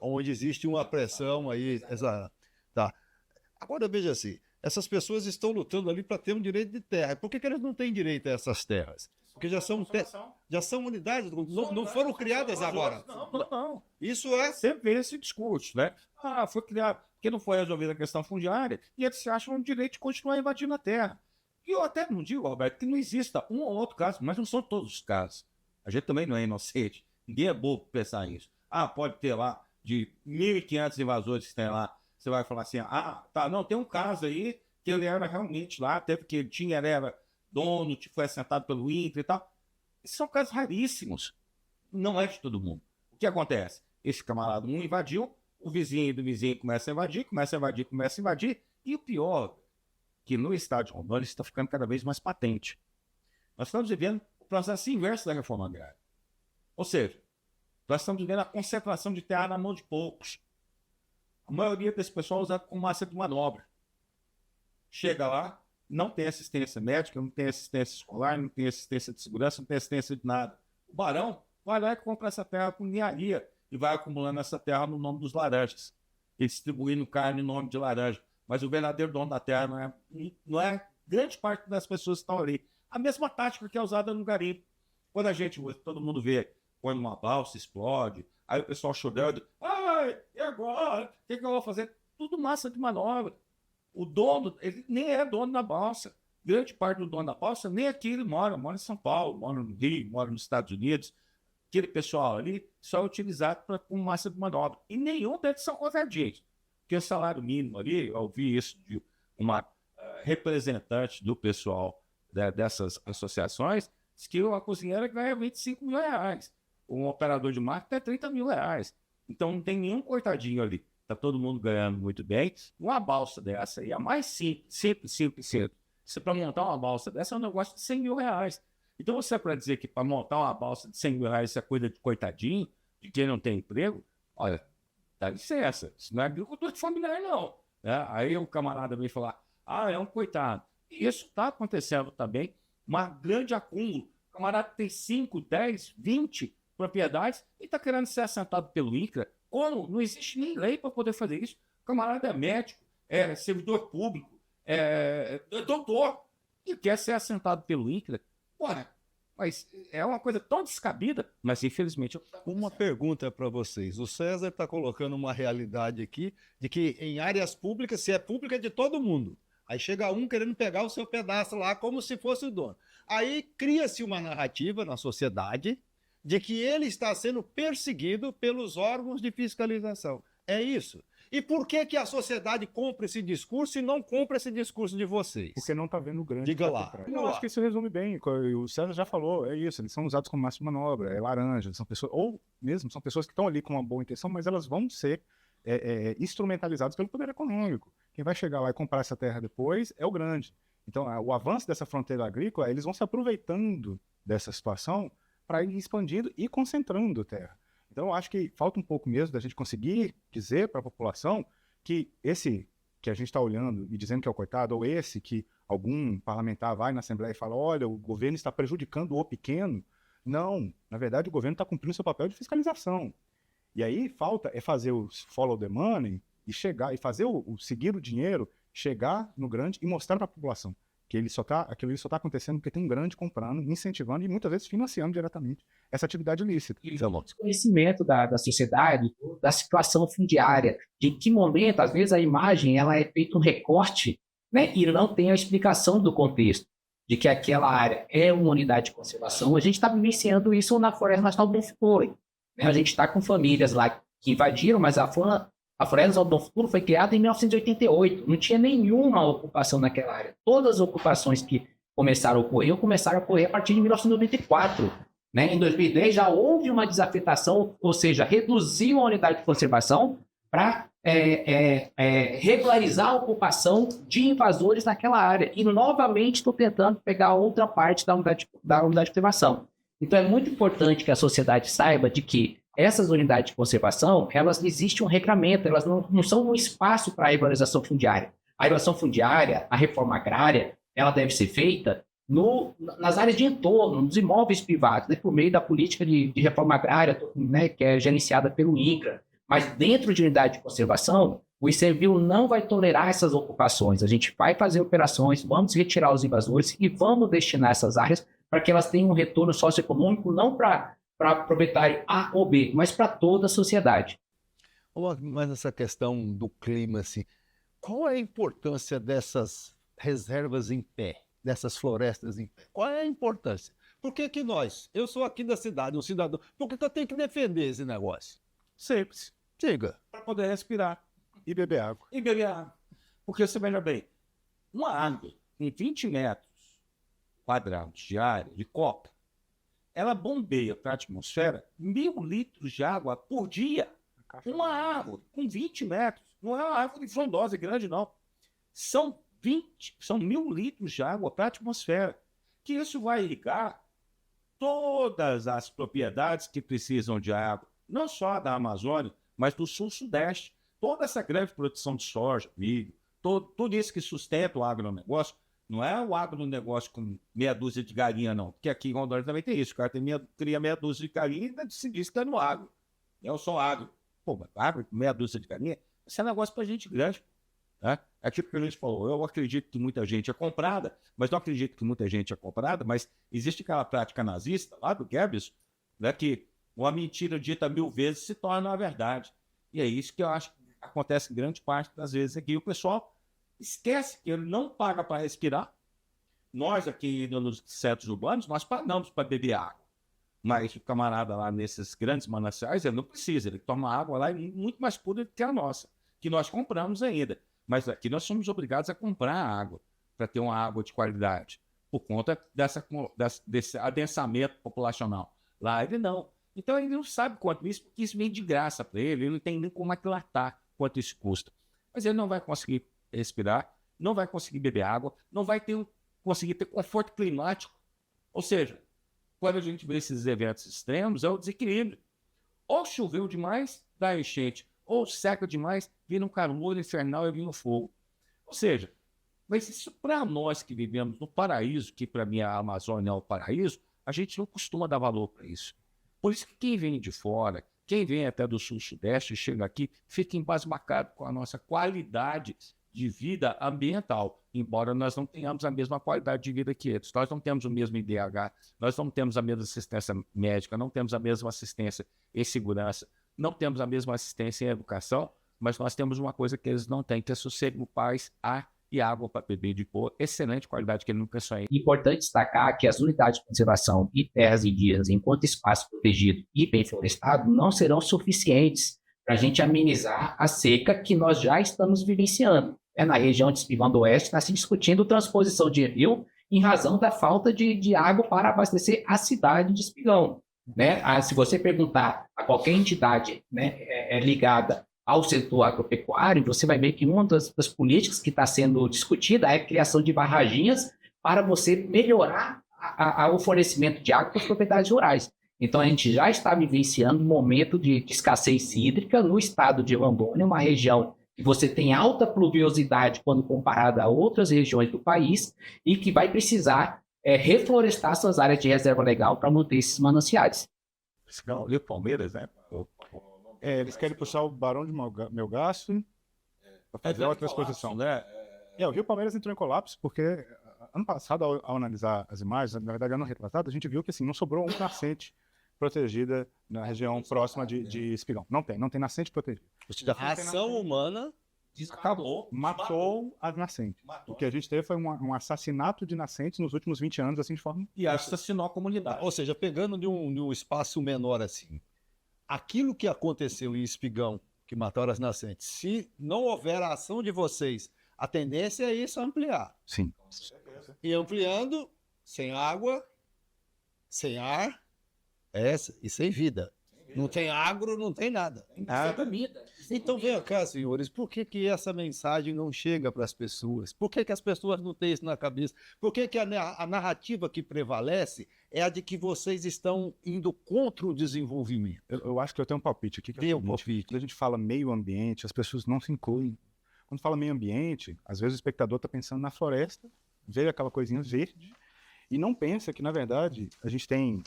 onde existe uma pressão aí. Tá. Agora, veja assim, essas pessoas estão lutando ali para ter um direito de terra. Por que eles não têm direito a essas terras? Porque já são unidades, não foram criadas agora. Não. Isso é... Sempre vem esse discurso, né? Foi criado, porque não foi resolvida a questão fundiária, e eles se acham um direito de continuar invadindo a terra. E eu até não digo, Roberto, que não exista um ou outro caso, mas não são todos os casos. A gente também não é inocente. Ninguém é bobo pensar isso. Pode ter lá, de 1.500 invasores que tem lá, você vai falar assim, não, tem um caso aí que ele era realmente lá, até porque ele era dono, foi assentado pelo INCRA e tal. Esses são casos raríssimos. Não é de todo mundo. O que acontece? Esse camarada invadiu, o vizinho do vizinho começa a invadir, e o pior, que no estado de Rondônia está ficando cada vez mais patente. Nós estamos vivendo o processo inverso da reforma agrária. Ou seja, nós estamos vivendo a concentração de terra na mão de poucos. A maioria desse pessoal usa como massa de manobra. chega lá, não tem assistência médica, não tem assistência escolar, não tem assistência de segurança, não tem assistência de nada. O barão vai lá e compra essa terra com ninharia e vai acumulando essa terra no nome dos laranjas e distribuindo carne em nome de laranja. Mas o verdadeiro dono da terra não é grande parte das pessoas que estão ali. A mesma tática que é usada no garimpo. Quando a gente, todo mundo vê, põe numa balsa, explode, aí o pessoal chorando, ai, e agora? O que eu vou fazer? Tudo massa de manobra. O dono, ele nem é dono da balsa. Grande parte do dono da balsa, nem aqui ele mora em São Paulo, mora no Rio, mora nos Estados Unidos. Aquele pessoal ali só é utilizado como massa de manobra. E nenhum deles são covardias. Porque o salário mínimo ali, eu ouvi isso de uma representante do pessoal dessas associações, diz que a cozinheira ganha 25 mil reais. Um operador de máquina é 30 mil reais. Então não tem nenhum coitadinho ali. Está todo mundo ganhando muito bem. Uma balsa dessa aí, a mais simples. Você para montar uma balsa dessa é um negócio de 100 mil reais. Então você para dizer que para montar uma balsa de 100 mil reais você cuida de coitadinho, de quem não tem emprego, olha, dá licença, isso não é agricultura familiar não. Aí o camarada vem falar, é um coitado. E isso está acontecendo também, um grande acúmulo. O camarada tem 5, 10, 20 propriedades e está querendo ser assentado pelo INCRA. Como? Não existe nem lei para poder fazer isso. O camarada é médico, é servidor público, é doutor e quer ser assentado pelo INCRA. Ora, mas é uma coisa tão descabida, mas infelizmente... Uma pergunta para vocês. O César está colocando uma realidade aqui de que em áreas públicas, se é pública, é de todo mundo. Aí chega um querendo pegar o seu pedaço lá como se fosse o dono. Aí cria-se uma narrativa na sociedade de que ele está sendo perseguido pelos órgãos de fiscalização. É isso. E por que a sociedade compra esse discurso e não compra esse discurso de vocês? Porque não está vendo o grande. Diga lá. Eu acho que isso resume bem. O César já falou, é isso. Eles são usados como massa de manobra, é laranja. São pessoas, ou mesmo, são pessoas que estão ali com uma boa intenção, mas elas vão ser instrumentalizadas pelo poder econômico. Quem vai chegar lá e comprar essa terra depois é o grande. Então, o avanço dessa fronteira agrícola, eles vão se aproveitando dessa situação para ir expandindo e concentrando terra. Então, eu acho que falta um pouco mesmo da gente conseguir dizer para a população que esse que a gente está olhando e dizendo que é o coitado, ou esse que algum parlamentar vai na Assembleia e fala, olha, o governo está prejudicando o pequeno. Não, na verdade, o governo está cumprindo seu papel de fiscalização. E aí, falta fazer o follow the money e chegar, e fazer seguir o dinheiro, chegar no grande e mostrar para a população que aquilo só está acontecendo porque tem um grande comprando, incentivando e muitas vezes financiando diretamente essa atividade ilícita. Conhecimento da sociedade, da situação fundiária, de que momento, às vezes, a imagem ela é feita um recorte, né, e não tem a explicação do contexto, de que aquela área é uma unidade de conservação. A gente está vivenciando isso na Floresta Nacional do Dom Flor. A gente está com famílias lá que invadiram, mas a Floresta Nacional do Dom Flor foi criada em 1988, não tinha nenhuma ocupação naquela área. Todas as ocupações que começaram a ocorrer a partir de 1994. Né? Em 2010 já houve uma desafetação, ou seja, reduziu a unidade de conservação para regularizar a ocupação de invasores naquela área. E novamente estou tentando pegar outra parte da unidade de conservação. Então é muito importante que a sociedade saiba de que essas unidades de conservação, elas existe um regramento, elas não são um espaço para a regularização fundiária. A regulação fundiária, a reforma agrária, ela deve ser feita nas áreas de entorno, nos imóveis privados, né, por meio da política de reforma agrária, né, que é gerenciada pelo INCRA. Mas dentro de unidade de conservação, o ICMBio não vai tolerar essas ocupações. A gente vai fazer operações, vamos retirar os invasores e vamos destinar essas áreas para que elas tenham um retorno socioeconômico, não para proprietário A ou B, mas para toda a sociedade. Mas essa questão do clima, assim, qual é a importância dessas reservas em pé, dessas florestas em pé? Qual é a importância? Por que eu sou aqui da cidade, um cidadão, por que eu tenho que defender esse negócio? Simples. Diga. Para poder respirar. E beber água. Porque você veja bem, uma árvore em 20 metros quadrados de área, de copa, ela bombeia para a atmosfera 1.000 litros de água por dia. Uma árvore com 20 metros. Não é uma árvore frondosa e grande, não. São 1.000 litros de água para a atmosfera. Que isso vai irrigar todas as propriedades que precisam de água. Não só da Amazônia, mas do sul-sudeste. Toda essa grande produção de soja, milho, tudo isso que sustenta o agronegócio, não é o agronegócio com meia dúzia de galinha, não. Porque aqui em Rondônia também tem isso. O cara cria meia dúzia de galinha e se diz que está no agro. Eu sou agro. Pô, mas agro com meia dúzia de galinha, isso é negócio para gente grande. Né? É aquilo que a gente falou. Eu acredito que muita gente é comprada, mas não acredito que muita gente é comprada, mas existe aquela prática nazista lá do Goebbels, né, que uma mentira dita 1000 vezes se torna uma verdade. E é isso que eu acho que acontece em grande parte das vezes aqui. O pessoal esquece que ele não paga para respirar. Nós aqui nos centros urbanos, nós pagamos para beber água. Mas o camarada lá nesses grandes mananciais, ele não precisa. Ele toma água lá muito mais pura do que a nossa, que nós compramos ainda. Mas aqui nós somos obrigados a comprar água para ter uma água de qualidade, por conta desse adensamento populacional. Lá ele não. Então ele não sabe quanto isso, porque isso vem de graça para ele, ele não tem nem como aquilatar quanto isso custa. Mas ele não vai conseguir respirar, não vai conseguir beber água, não vai conseguir ter conforto climático. Ou seja, quando a gente vê esses eventos extremos, é o desequilíbrio. Ou choveu demais, dá enchente. Ou seca demais, vira um calor infernal e vira um fogo. Ou seja, mas isso para nós que vivemos no paraíso, que para mim a Amazônia é o paraíso, a gente não costuma dar valor para isso. Por isso que quem vem de fora, quem vem até do sul-sudeste, chega aqui, fica embasbacado com a nossa qualidade de vida ambiental, embora nós não tenhamos a mesma qualidade de vida que eles. Nós não temos o mesmo IDH, nós não temos a mesma assistência médica, não temos a mesma assistência em segurança, não temos a mesma assistência em educação, mas nós temos uma coisa que eles não têm, que é sossego, paz, ar e água para beber de boa, excelente qualidade que ele nunca sonhou. Importante destacar que as unidades de conservação e terras indígenas, enquanto espaço protegido e bem florestado, não serão suficientes para a gente amenizar a seca que nós já estamos vivenciando. Na região de Espigão do Oeste está se discutindo transposição de rio em razão da falta de água para abastecer a cidade de Espigão. Né? Se você perguntar a qualquer entidade, né, ligada ao setor agropecuário, você vai ver que uma das políticas que está sendo discutida é a criação de barraginhas para você melhorar o fornecimento de água para as propriedades rurais. Então, a gente já está vivenciando um momento de escassez hídrica no estado de Rondônia, uma região que você tem alta pluviosidade quando comparada a outras regiões do país e que vai precisar reflorestar suas áreas de reserva legal para manter esses mananciais. Não, ali o Palmeiras, né? Eles querem puxar o Barão de Melgaço para fazer uma transposição. Né? O Rio Palmeiras entrou em colapso porque ano passado, ao analisar as imagens, na verdade ano retrasado, a gente viu que assim, não sobrou uma nascente protegida na região próxima de Espigão. Não tem nascente protegida. A ação humana matou as nascentes. O que a gente teve foi um assassinato de nascentes nos últimos 20 anos, assim, de forma... E assassinou a comunidade. Ou seja, pegando de um espaço menor assim, aquilo que aconteceu em Espigão, que mataram as nascentes, se não houver a ação de vocês, a tendência é isso ampliar. Sim. E ampliando, sem água, sem ar, e sem vida. Não tem agro, não tem nada. Então vem cá, senhores, por que essa mensagem não chega para as pessoas? Por que as pessoas não têm isso na cabeça? Por que a narrativa que prevalece é a de que vocês estão indo contra o desenvolvimento? Eu acho que eu tenho um palpite aqui. Tem um palpite. Quando a gente fala meio ambiente, as pessoas não se incluem. Quando fala meio ambiente, às vezes o espectador está pensando na floresta, vê aquela coisinha verde, e não pensa que, na verdade, a gente tem não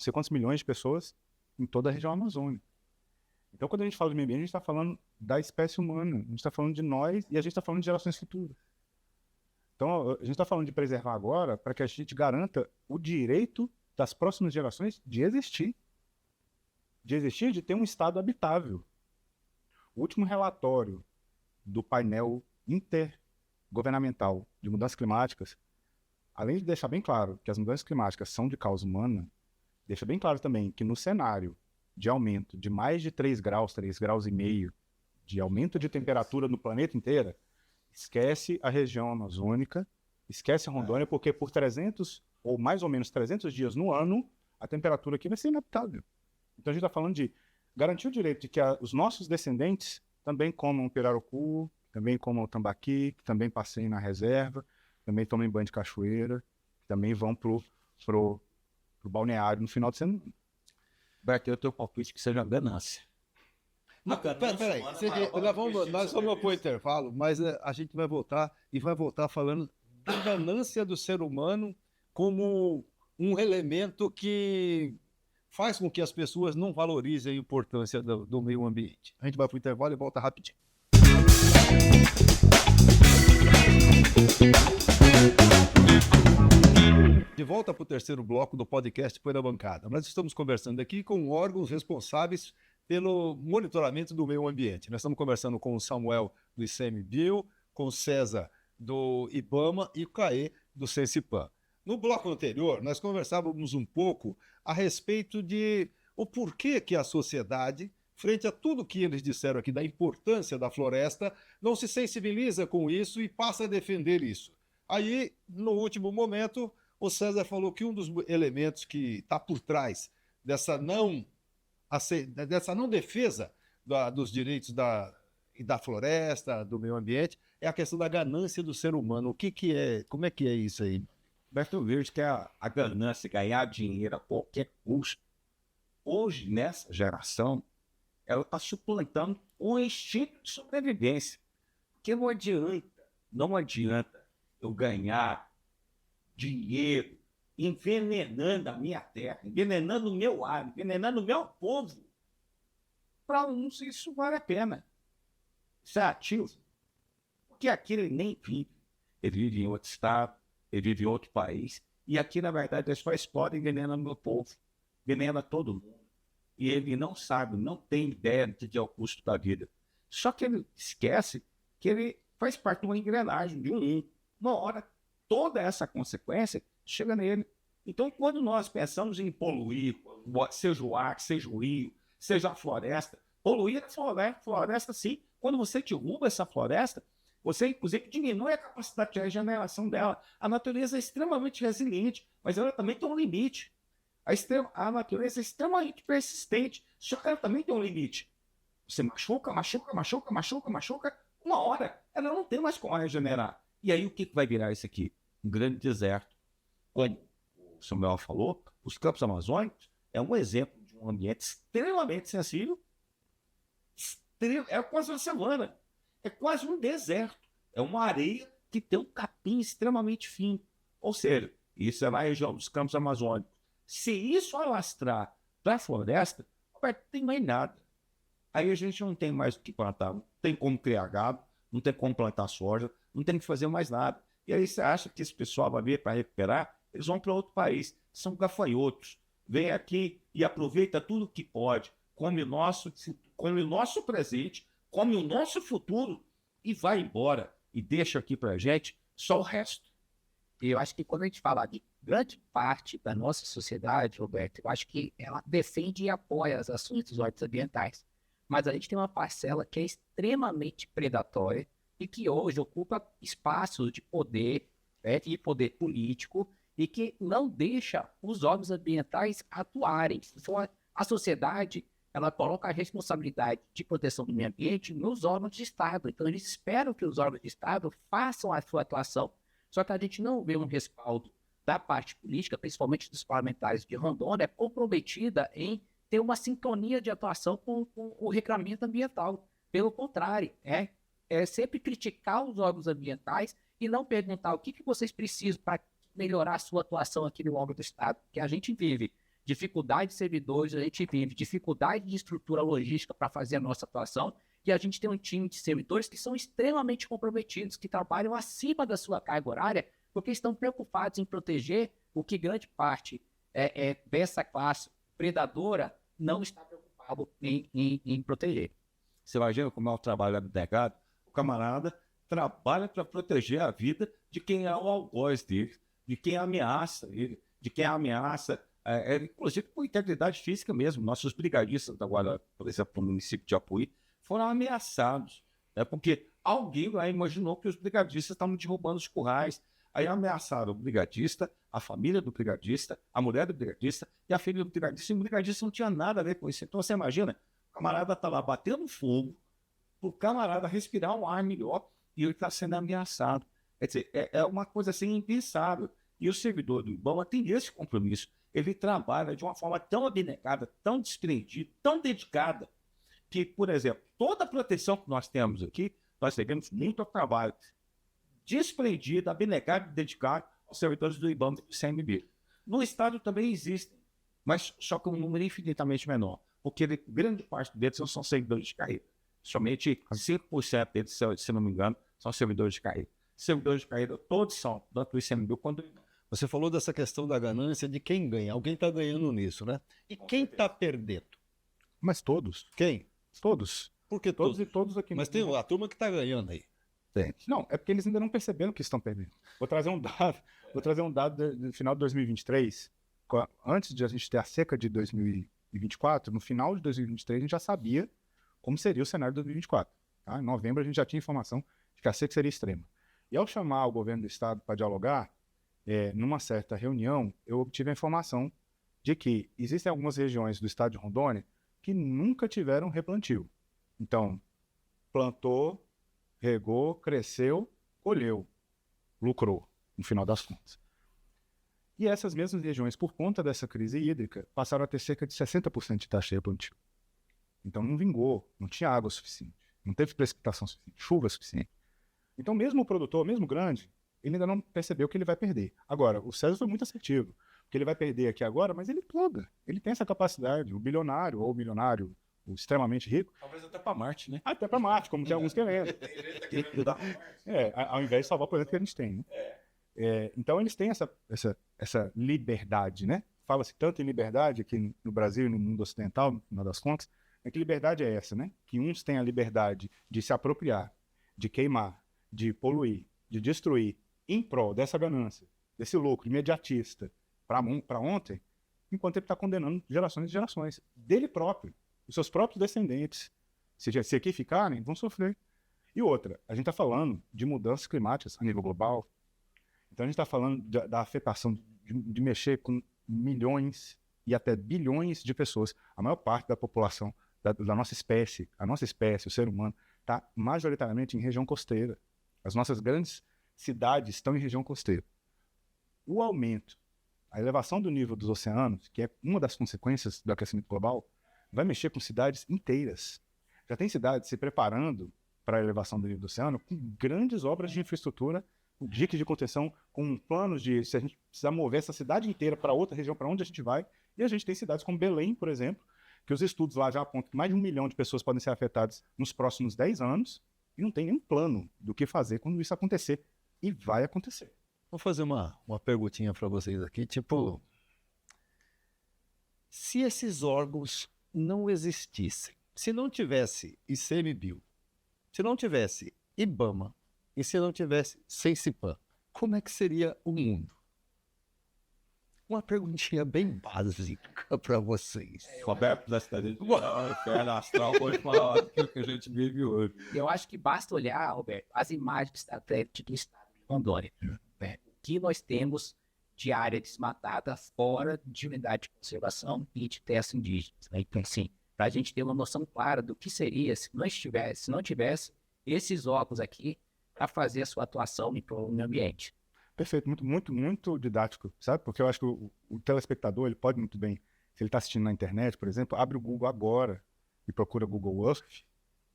sei quantos milhões de pessoas em toda a região amazônica. Então, quando a gente fala de meio ambiente, a gente está falando da espécie humana, a gente está falando de nós e a gente está falando de gerações futuras. Então, a gente está falando de preservar agora para que a gente garanta o direito das próximas gerações de existir, de ter um estado habitável. O último relatório do painel intergovernamental de mudanças climáticas, além de deixar bem claro que as mudanças climáticas são de causa humana, deixa bem claro também que no cenário de aumento de mais de 3 graus, 3,5 graus de aumento de temperatura no planeta inteiro, esquece a região amazônica, esquece a Rondônia, porque por 300 ou mais ou menos 300 dias no ano, a temperatura aqui vai ser inabitável. Então a gente está falando de garantir o direito de que os nossos descendentes também comam pirarucu, também comam tambaqui, que também passeiem na reserva, também tomem banho de cachoeira, também vão pro balneário no final de semana. Beto, eu tenho um palpite que seja ganância. Peraí, nós vamos para o intervalo, mas a gente vai voltar falando da ganância do ser humano como um elemento que faz com que as pessoas não valorizem a importância do meio ambiente. A gente vai para o intervalo e volta rapidinho. De volta para o terceiro bloco do podcast Põe na Bancada. Nós estamos conversando aqui com órgãos responsáveis pelo monitoramento do meio ambiente. Nós estamos conversando com o Samuel do ICMBio, com o César do IBAMA e o Caê do Sensipan. No bloco anterior, nós conversávamos um pouco a respeito de o porquê que a sociedade, frente a tudo que eles disseram aqui da importância da floresta, não se sensibiliza com isso e passa a defender isso. Aí, no último momento, o César falou que um dos elementos que está por trás dessa não defesa dos direitos da floresta, do meio ambiente, é a questão da ganância do ser humano. Como é que é isso aí? Beto, eu vejo que a ganância, ganhar dinheiro a qualquer custo, hoje, nessa geração, ela está suplantando o instinto de sobrevivência. Porque não adianta eu ganhar dinheiro envenenando a minha terra, envenenando o meu ar, envenenando o meu povo. Para uns isso vale a pena. Isso é ativo. Porque aqui ele nem vive. Ele vive em outro estado, ele vive em outro país. E aqui, na verdade, eles só explodem envenenando o meu povo. Envenena todo mundo. E ele não sabe, não tem ideia de que é o custo da vida. Só que ele esquece que ele faz parte de uma engrenagem, de um. Uma hora, toda essa consequência chega nele. Então, quando nós pensamos em poluir, seja o ar, seja o rio, seja a floresta, poluir a floresta sim. Quando você derruba essa floresta, você, inclusive, diminui a capacidade de regeneração dela. A natureza é extremamente resiliente, mas ela também tem um limite. A natureza é extremamente persistente, só que ela também tem um limite. Você machuca, uma hora ela não tem mais como regenerar. E aí o que vai virar isso aqui? Um grande deserto. Como o Samuel falou, os campos amazônicos é um exemplo de um ambiente extremamente sensível. É quase uma savana. É quase um deserto. É uma areia que tem um capim extremamente fino. Ou seja, isso é na região dos campos amazônicos. Se isso alastrar para a floresta, não tem mais nada. Aí a gente não tem mais o que plantar, não tem como criar gado, não tem como plantar soja, não tem que fazer mais nada. E aí você acha que esse pessoal vai vir para recuperar? Eles vão para outro país. São gafanhotos. Vem aqui e aproveita tudo que pode. Come o nosso presente, come o nosso futuro e vai embora. E deixa aqui para a gente só o resto. Eu acho que quando a gente fala de grande parte da nossa sociedade, Roberto, eu acho que ela defende e apoia as ações dos órgãos ambientais. Mas a gente tem uma parcela que é extremamente predatória e que hoje ocupa espaços de poder, de poder político, e que não deixa os órgãos ambientais atuarem. Então, a sociedade, ela coloca a responsabilidade de proteção do meio ambiente nos órgãos de Estado. Então, eles esperam que os órgãos de Estado façam a sua atuação. Só que a gente não vê um respaldo da parte política, principalmente dos parlamentares de Rondônia, comprometida em ter uma sintonia de atuação com o regramento ambiental. Pelo contrário, é sempre criticar os órgãos ambientais e não perguntar o que vocês precisam para melhorar a sua atuação aqui no órgão do Estado. Porque a gente vive dificuldade de servidores, a gente vive dificuldade de estrutura logística para fazer a nossa atuação, e a gente tem um time de servidores que são extremamente comprometidos, que trabalham acima da sua carga horária, porque estão preocupados em proteger o que grande parte dessa classe predadora não está preocupado em proteger. Você imagina como é o trabalho abnegado? O camarada trabalha para proteger a vida de quem é o algoz dele, de quem ameaça ele, de quem ameaça, inclusive com integridade física mesmo. Nossos brigadistas agora, por exemplo, no município de Apuí, foram ameaçados, porque alguém lá imaginou que os brigadistas estavam derrubando os currais. Aí ameaçaram o brigadista, a família do brigadista, a mulher do brigadista e a filha do brigadista. E o brigadista não tinha nada a ver com isso. Então você imagina, o camarada está lá batendo fogo, o camarada respirar um ar melhor e ele está sendo ameaçado. Quer dizer, é uma coisa assim impensável. E o servidor do IBAMA tem esse compromisso. Ele trabalha de uma forma tão abnegada, tão desprendida, tão dedicada, que, por exemplo, toda a proteção que nós temos aqui, nós devemos muito ao trabalho desprendido, abnegado e dedicado aos servidores do IBAMA e do ICMBio. No Estado também existem, mas só com um número infinitamente menor, porque grande parte deles são servidores de carreira. Somente 5% deles, se não me engano, são servidores de carreira. Servidores de carreira todos são, tanto do ICMBio quanto do IBAMA. Você falou dessa questão da ganância de quem ganha. Alguém está ganhando nisso, né? E quem está perdendo? Mas todos. Quem? Todos. Por que Todos todos? e todos aqui. Mas tem a turma que está ganhando aí. Não, é porque eles ainda não perceberam que estão perdendo. Vou trazer um dado do final de 2023. Antes de a gente ter a seca de 2024, no final de 2023 a gente já sabia como seria o cenário de 2024. Tá? Em novembro a gente já tinha informação de que a seca seria extrema. E ao chamar o governo do estado para dialogar, numa certa reunião, eu obtive a informação de que existem algumas regiões do estado de Rondônia que nunca tiveram replantio. Então, plantou, regou, cresceu, colheu, lucrou, no final das contas. E essas mesmas regiões, por conta dessa crise hídrica, passaram a ter cerca de 60% de taxa de replantio. Então não vingou, não tinha água suficiente, não teve precipitação suficiente, chuva suficiente. Então mesmo o produtor, mesmo grande, ele ainda não percebeu que ele vai perder. Agora, o César foi muito assertivo, porque ele vai perder aqui agora, mas ele planta, ele tem essa capacidade, o bilionário ou o milionário, o extremamente rico. Talvez até para Marte, né? Até para Marte, como tem alguns querendo. Ao invés de salvar o planeta que a gente tem. Né? Então eles têm essa liberdade, né? Fala-se tanto em liberdade aqui no Brasil e no mundo ocidental, no final das contas, que liberdade é essa, né? Que uns têm a liberdade de se apropriar, de queimar, de poluir, de destruir, em prol dessa ganância, desse lucro imediatista para ontem, enquanto ele está condenando gerações e gerações dele próprio. Os seus próprios descendentes, se aqui ficarem, vão sofrer. E outra, a gente está falando de mudanças climáticas a nível global. Então a gente está falando da afetação de mexer com milhões e até bilhões de pessoas. A maior parte da população da nossa espécie, o ser humano, está majoritariamente em região costeira. As nossas grandes cidades estão em região costeira. O aumento, a elevação do nível dos oceanos, que é uma das consequências do aquecimento global, vai mexer com cidades inteiras. Já tem cidades se preparando para a elevação do nível do oceano com grandes obras de infraestrutura, com diques de contenção, com planos de se a gente precisar mover essa cidade inteira para outra região, para onde a gente vai. E a gente tem cidades como Belém, por exemplo, que os estudos lá já apontam que mais de 1 milhão de pessoas podem ser afetadas nos próximos 10 anos e não tem nenhum plano do que fazer quando isso acontecer. E vai acontecer. Vou fazer uma perguntinha para vocês aqui, tipo, se esses órgãos não existissem, se não tivesse ICMBio, se não tivesse IBAMA e se não tivesse Sensipan, como é que seria o mundo? Uma perguntinha bem básica para vocês. Roberto da cidade do inferno astral pode falar aquilo que a gente vive hoje. Eu acho que basta olhar, Roberto, as imagens satélites do estado de Rondônia. Né? O que nós temos de área desmatada fora de unidade de conservação e de terras indígenas. Né? Então, assim, para a gente ter uma noção clara do que seria se não tivesse esses órgãos aqui para fazer a sua atuação no meio ambiente. Perfeito, muito, muito, muito didático, sabe? Porque eu acho que o telespectador, ele pode muito bem, se ele está assistindo na internet, por exemplo, abre o Google agora e procura Google Earth,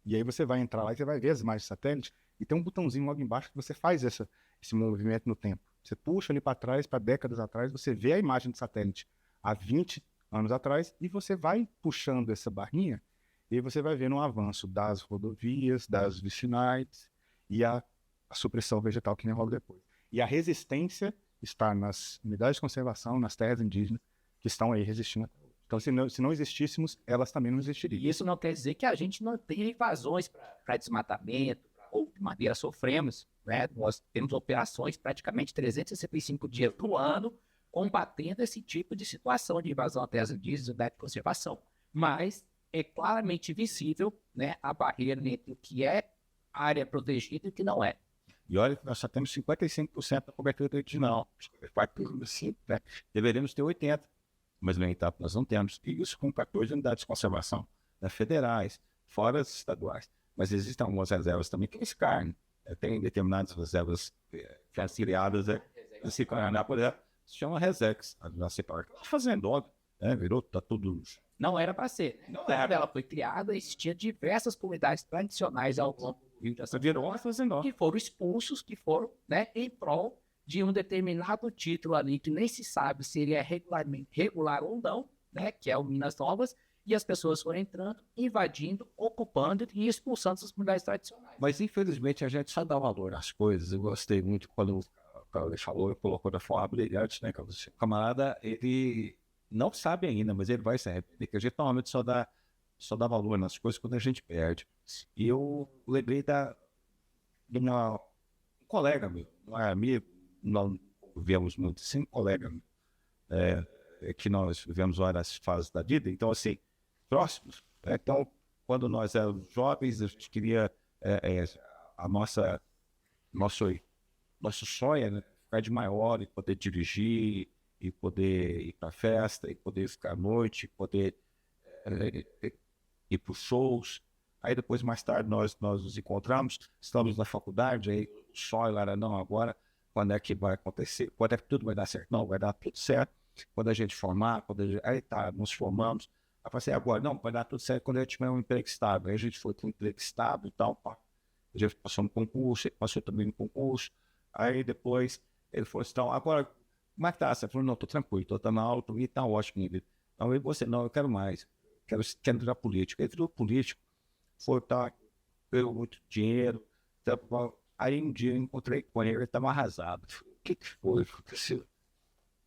e aí você vai entrar lá e você vai ver as imagens de satélite, e tem um botãozinho logo embaixo que você faz esse movimento no tempo. Você puxa ali para trás, para décadas atrás, você vê a imagem de satélite há 20 anos atrás, e você vai puxando essa barrinha, e você vai vendo um avanço das rodovias, das vicinais, e a supressão vegetal que nem logo depois. E a resistência está nas unidades de conservação, nas terras indígenas, que estão aí resistindo. Então, se não existíssemos, elas também não existiriam. E isso não quer dizer que a gente não tenha invasões para desmatamento, ou de maneira sofremos. Né? Nós temos operações praticamente 365 dias do ano combatendo esse tipo de situação de invasão a terras indígenas e unidade de conservação. Mas é claramente visível, né, a barreira entre o que é área protegida e o que não é. E olha que nós só temos 55% da cobertura original. 55%, né? Deveríamos ter 80%. Mas, no entanto, nós não temos. E isso com 14 unidades de conservação, né, federais, fora as estaduais. Mas existem algumas reservas também que escarnam. Tem determinadas reservas criadas, por exemplo, se chama Resex. A nossa está fazendo, né? Virou, está tudo Não era para ser. Né? Quando ela foi criada, existia diversas comunidades tradicionais ao longo do Rio de Janeiro que foram expulsos, que foram, né, em prol de um determinado título ali que nem se sabe se ele é regular ou não, né, que é o Minas Novas, e as pessoas foram entrando, invadindo, ocupando e expulsando essas comunidades tradicionais. Mas, infelizmente, a gente só dá valor às coisas. Eu gostei muito quando o Carlos falou, ele colocou da forma brilhante, né, Carlos? O camarada, ele não sabe ainda, mas ele vai se arrepender, que a gente normalmente só dá valor nas coisas quando a gente perde. E eu lembrei de um colega meu, não é amigo, não vivemos muito assim, um colega meu, que nós vivemos várias fases da vida, então, assim, próximos. Então, quando nós éramos jovens, a gente queria nosso sonho, né, ficar de maior e poder dirigir, e poder ir para festa, e poder ficar à noite, e poder ir para os shows. Aí depois, mais tarde, nós nos encontramos, estamos na faculdade, aí o sonho era, não, agora, quando é que vai acontecer? Quando é que tudo vai dar certo? Não, vai dar tudo certo. Quando a gente formar, aí tá, nos formamos. Aí falei assim, agora, não, vai dar tudo certo quando eu tiver um emprego estável. Aí a gente foi com um emprego estável e tal, pá. A gente passou no concurso, ele passou também no concurso. Aí depois ele falou assim, então, agora, como é que tá? Você falou, não, tô tranquilo, tô dando aula, e tá ótimo. Não, e você, não, eu quero mais. Quero virar político. Ele virou político, foi, tá, ganhou muito dinheiro. Tá, aí um dia eu encontrei com ele, ele estava arrasado. O que foi? Aconteceu?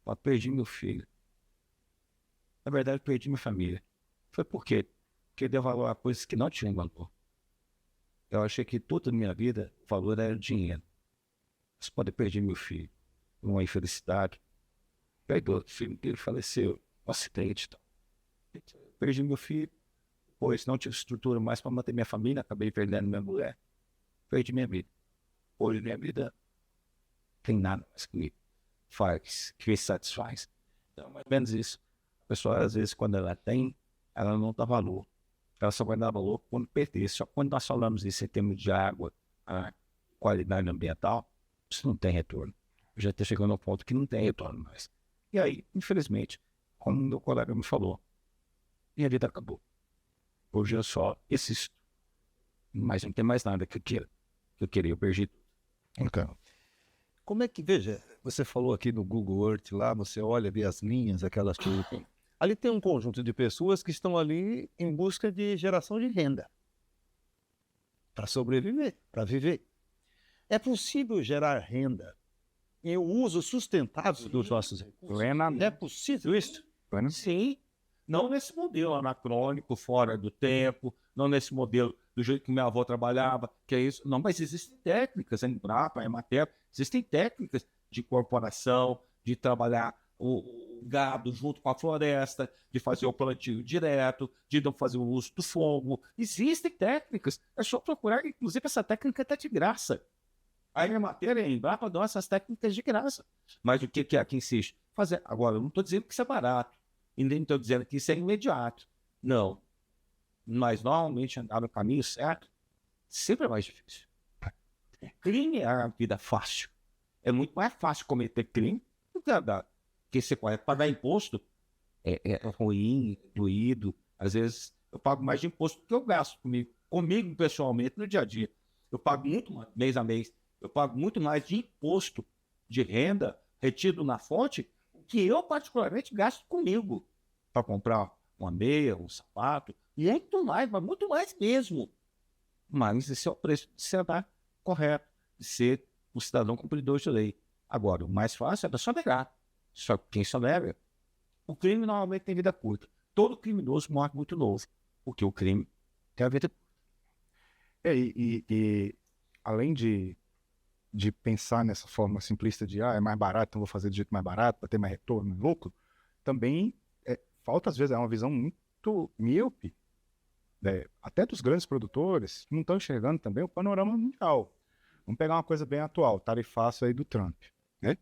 Eu perdi meu filho. Na verdade, eu perdi minha família. Foi por quê? Porque deu valor a coisas que não tinham valor. Eu achei que toda a minha vida o valor era dinheiro. Você pode perder meu filho. Uma infelicidade. Pegou, o filho dele faleceu. Um acidente. Perdi meu filho. Pois não tive estrutura mais para manter minha família. Acabei perdendo minha mulher. Perdi minha vida. Hoje minha vida não tem nada mais que me faz, que me satisfaz. Então, mais ou menos isso. A pessoa, às vezes, quando ela tem, ela não dá valor. Ela só vai dar valor quando perder. Só quando nós falamos isso em termos de água, a qualidade ambiental, isso não tem retorno. Eu já estou chegando ao ponto que não tem retorno mais. E aí, infelizmente, como meu colega me falou, minha vida acabou. Hoje eu só existo. Mas não tem mais nada que eu queira. Eu perdi tudo. Então, como é que, veja, você falou aqui no Google Earth lá, você olha ali as linhas, aquelas coisas. Ali tem um conjunto de pessoas que estão ali em busca de geração de renda. Para sobreviver, para viver. É possível gerar renda e o uso sustentável dos nossos recursos? É possível isso? Sim. Não nesse modelo anacrônico, fora do tempo, não nesse modelo do jeito que minha avó trabalhava, que é isso. Não, mas existem técnicas, em Embrapa, em Emater, existem técnicas de incorporação, de trabalhar o gado junto com a floresta, de fazer o plantio direto, de não fazer o uso do fogo. Existem técnicas. É só procurar, inclusive essa técnica está de graça. A Emater e a Embrapa dão essas técnicas de graça. Mas o que é que insiste? Fazer. Agora, eu não estou dizendo que isso é barato. E nem estou dizendo que isso é imediato. Não. Mas normalmente andar no caminho certo sempre é mais difícil. Crime é a vida fácil. É muito mais fácil cometer crime do que andar. Porque você pode pagar imposto. É ruim, doído. Às vezes eu pago mais de imposto do que eu gasto comigo. Comigo, pessoalmente, no dia a dia. Eu pago muito mais, mês a mês. Eu pago muito mais de imposto de renda retido na fonte que eu particularmente gasto comigo para comprar uma meia, um sapato, e muito mais, mas muito mais mesmo. Mas esse é o preço de se andar correto, de ser um cidadão cumpridor de lei. Agora, o mais fácil é só negar. Só que quem só nega, o crime normalmente tem vida curta. Todo criminoso morre muito novo, porque o crime tem a vida curta. E além de pensar nessa forma simplista de é mais barato, então vou fazer do jeito mais barato para ter mais retorno, mais lucro, também falta às vezes uma visão muito míope, até dos grandes produtores, que não estão enxergando também o panorama mundial. Vamos pegar uma coisa bem atual, tarifaço aí do Trump, né?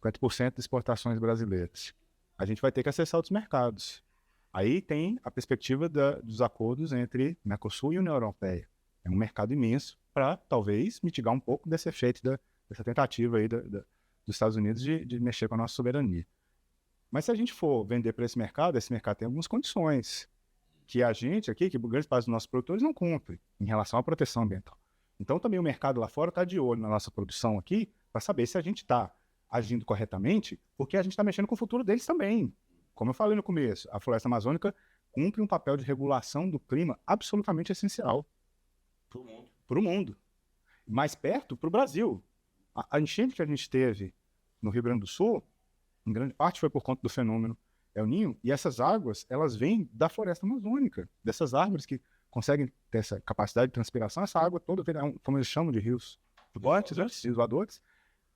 50% de exportações brasileiras. A gente vai ter que acessar outros mercados. Aí tem a perspectiva dos acordos entre Mercosul e União Europeia. É um mercado imenso para, talvez, mitigar um pouco desse efeito dessa tentativa aí dos Estados Unidos de mexer com a nossa soberania. Mas se a gente for vender para esse mercado tem algumas condições. que a gente aqui, que grande parte dos nossos produtores não cumpre em relação à proteção ambiental. Então também o mercado lá fora está de olho na nossa produção aqui para saber se a gente está agindo corretamente, porque a gente está mexendo com o futuro deles também. Como eu falei no começo, a floresta amazônica cumpre um papel de regulação do clima absolutamente essencial para o mundo. Mais perto, para o Brasil. A enchente que a gente teve no Rio Grande do Sul, em grande parte foi por conta do fenômeno El Niño, e essas águas, elas vêm da floresta amazônica, dessas árvores que conseguem ter essa capacidade de transpiração. Essa água toda, como eles chamam de rios flutuantes, rios voadores,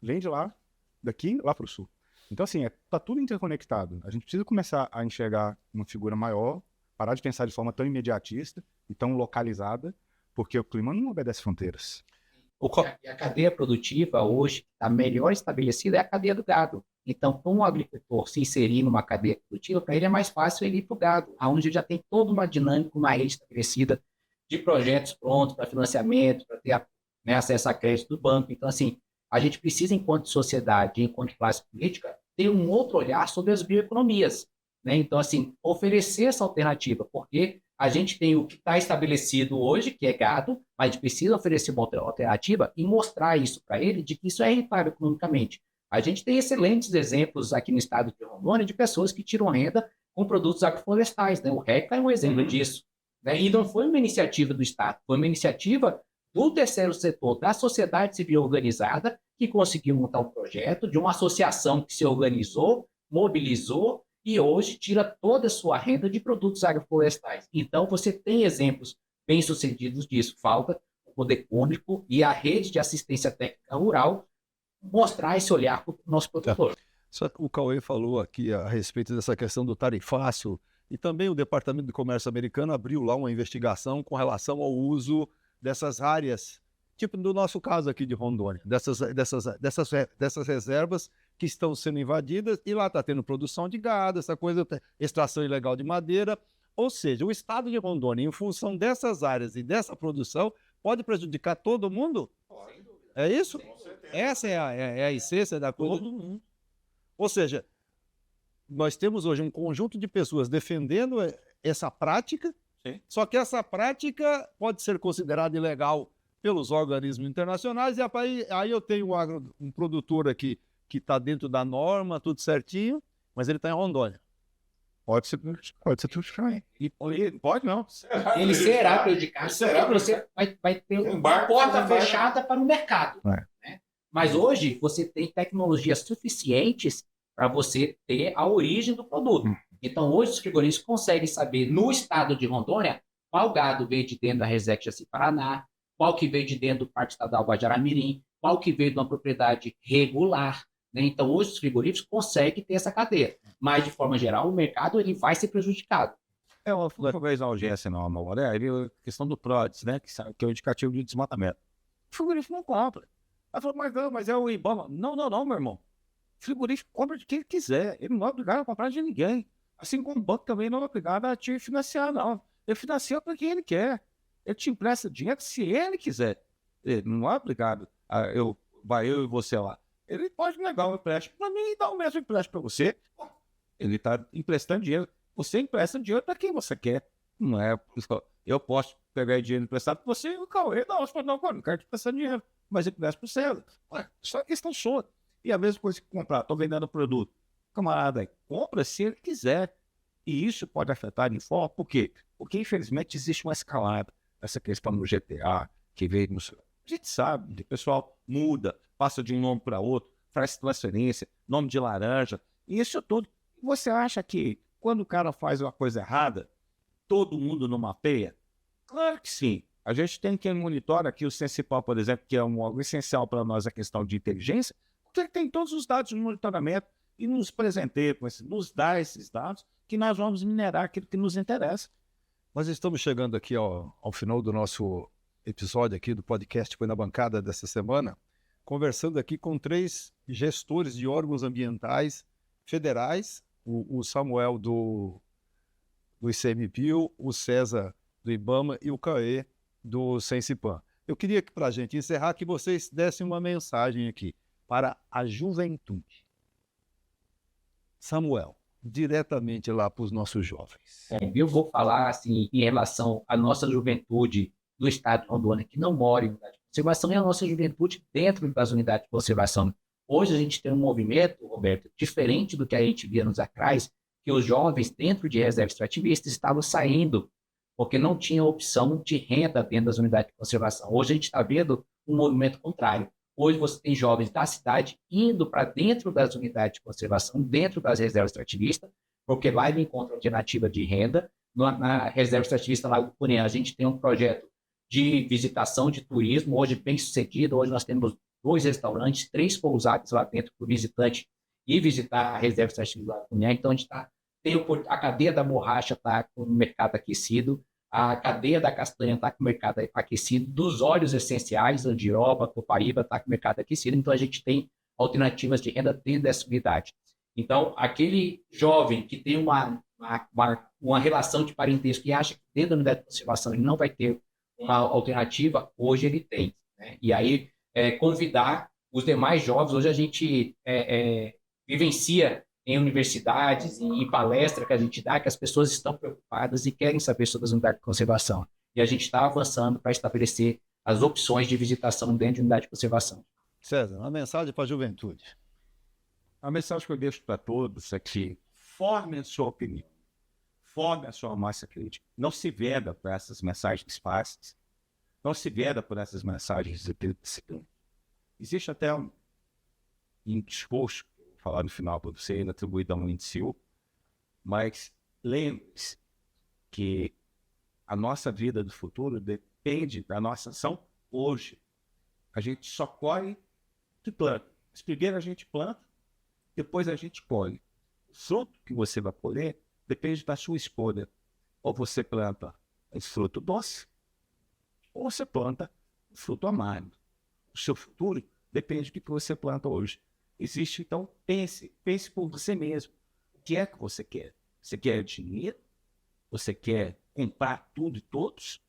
vem de lá, daqui, lá para o sul. Então, assim, tá tudo interconectado. A gente precisa começar a enxergar uma figura maior, parar de pensar de forma tão imediatista e tão localizada, porque o clima não obedece fronteiras. E a cadeia produtiva hoje, a melhor estabelecida é a cadeia do gado. Então, para um agricultor se inserir numa cadeia produtiva, para ele é mais fácil ele ir para o gado, onde já tem toda uma dinâmica, uma rede estabelecida de projetos prontos para financiamento, para ter acesso a crédito do banco. Então, assim, a gente precisa, enquanto sociedade, enquanto classe política, ter um outro olhar sobre as bioeconomias. Né? Então, assim, oferecer essa alternativa, porque a gente tem o que está estabelecido hoje, que é gado, mas a gente precisa oferecer uma outra alternativa e mostrar isso para ele, de que isso é rentável economicamente. A gente tem excelentes exemplos aqui no estado de Rondônia de pessoas que tiram renda com produtos agroflorestais. Né? O RECA é um exemplo disso. Né? E não foi uma iniciativa do Estado, foi uma iniciativa do terceiro setor, da sociedade civil organizada, que conseguiu montar um projeto de uma associação que se organizou, mobilizou e hoje tira toda a sua renda de produtos agroflorestais. Então, você tem exemplos bem-sucedidos disso. Falta o poder público e a rede de assistência técnica rural mostrar esse olhar para o nosso produtor. O Cauê falou aqui a respeito dessa questão do tarifácio, e também o Departamento de Comércio americano abriu lá uma investigação com relação ao uso dessas áreas, tipo do nosso caso aqui de Rondônia, dessas reservas que estão sendo invadidas, e lá está tendo produção de gado, essa coisa, extração ilegal de madeira. Ou seja, o estado de Rondônia, em função dessas áreas e dessa produção, pode prejudicar todo mundo? É isso? Essa é a essência da coisa. Todo mundo. Ou seja, nós temos hoje um conjunto de pessoas defendendo essa prática, sim, só que essa prática pode ser considerada ilegal pelos organismos internacionais, e aí eu tenho um produtor aqui que está dentro da norma, tudo certinho, mas ele está em Rondônia. Pode ser tudo e pode não. Ele será prejudicado. Você vai ter uma porta fechada para o mercado. Né? Mas hoje você tem tecnologias suficientes para você ter a origem do produto. Então hoje os frigoríficos conseguem saber no estado de Rondônia qual gado veio de dentro da Resex Jaci Paraná, qual que veio de dentro do Parque Estadual Guajará-Mirim, qual que veio de uma propriedade regular. Né? Então hoje os frigoríficos conseguem ter essa cadeia. Mas, de forma geral, o mercado ele vai ser prejudicado. Uma vez na urgência, não, amor. A questão do PRODES, né? Que é o indicativo de desmatamento. O frigorífico não compra. Ela falou, mas é o IBAMA. Não, meu irmão. O frigorífico compra de quem quiser. Ele não é obrigado a comprar de ninguém. Assim como o banco também não é obrigado a te financiar, não. Ele financia para quem ele quer. Ele te empresta dinheiro se ele quiser. Ele não é obrigado a eu e você lá. Ele pode negar um empréstimo para mim e dar o mesmo empréstimo para você. Ele está emprestando dinheiro. Você empresta dinheiro para quem você quer. Não é. Eu posso pegar dinheiro emprestado para você e o Cauê. Não, não quero te emprestar dinheiro. Mas eu empresto para você. Só questão sua. E a mesma coisa que comprar. Estou vendendo produto. Camarada, compra se ele quiser. E isso pode afetar de forma. Por quê? Porque, infelizmente, existe uma escalada. Essa questão no GTA, que veio no. A gente sabe, o pessoal muda, passa de um nome para outro, faz transferência, nome de laranja. E isso tudo. Você acha que quando o cara faz uma coisa errada, todo mundo não mapeia? Claro que sim. A gente tem que monitorar aqui o Sensipal, por exemplo, que é algo essencial para nós, a questão de inteligência, porque ele tem todos os dados de monitoramento e nos presenteia, nos dá esses dados que nós vamos minerar aquilo que nos interessa. Nós estamos chegando aqui ao final do nosso episódio aqui do podcast Põe na Bancada dessa semana, conversando aqui com 3 gestores de órgãos ambientais federais, o Samuel do ICMBio, o César do IBAMA e o Cauê do Sensipan. Eu queria que, para a gente encerrar, que vocês dessem uma mensagem aqui para a juventude. Samuel, diretamente lá para os nossos jovens? Eu vou falar assim, em relação à nossa juventude do estado de Rondônia, que não mora em unidade de conservação, e a nossa juventude dentro das unidades de conservação. Hoje a gente tem um movimento, Roberto, diferente do que a gente via anos atrás, que os jovens dentro de reserva extrativista estavam saindo, porque não tinha opção de renda dentro das unidades de conservação. Hoje a gente está vendo um movimento contrário. Hoje você tem jovens da cidade indo para dentro das unidades de conservação, dentro das reservas extrativistas, porque lá ele encontra alternativa de renda. Na reserva extrativista Lago do Cunhã, a gente tem um projeto de visitação de turismo, hoje bem sucedido. Hoje nós temos 2 restaurantes, 3 pousadas lá dentro para o visitante ir visitar a reserva extrativista Lago do Cunhã. Então a gente tem a cadeia da borracha está com o mercado aquecido, a cadeia da castanha está com o mercado aquecido, dos óleos essenciais, andiroba, copaíba, está com o mercado aquecido. Então, a gente tem alternativas de renda dentro dessa unidade. Então, aquele jovem que tem uma relação de parentesco e acha que dentro da unidade de conservação ele não vai ter uma alternativa, hoje ele tem, né? E aí, convidar os demais jovens, hoje a gente vivencia em universidades, em palestra que a gente dá, que as pessoas estão preocupadas e querem saber sobre as unidades de conservação. E a gente está avançando para estabelecer as opções de visitação dentro de unidade de conservação. César, uma mensagem para a juventude. A mensagem que eu deixo para todos é que forme a sua opinião, forme a sua massa crítica. Não se veda por essas mensagens fáceis, não se veda por essas mensagens de disciplina. Existe até um discurso falar no final para você, atribuído a um índice, mas lembre-se que a nossa vida do futuro depende da nossa ação hoje. A gente só colhe que planta. Primeiro a gente planta, depois a gente colhe. O fruto que você vai colher depende da sua escolha. Ou você planta o fruto doce, ou você planta o fruto amargo. O seu futuro depende do que você planta hoje. Existe, então, pense por você mesmo. O que é que você quer? Você quer dinheiro? Você quer comprar tudo e todos?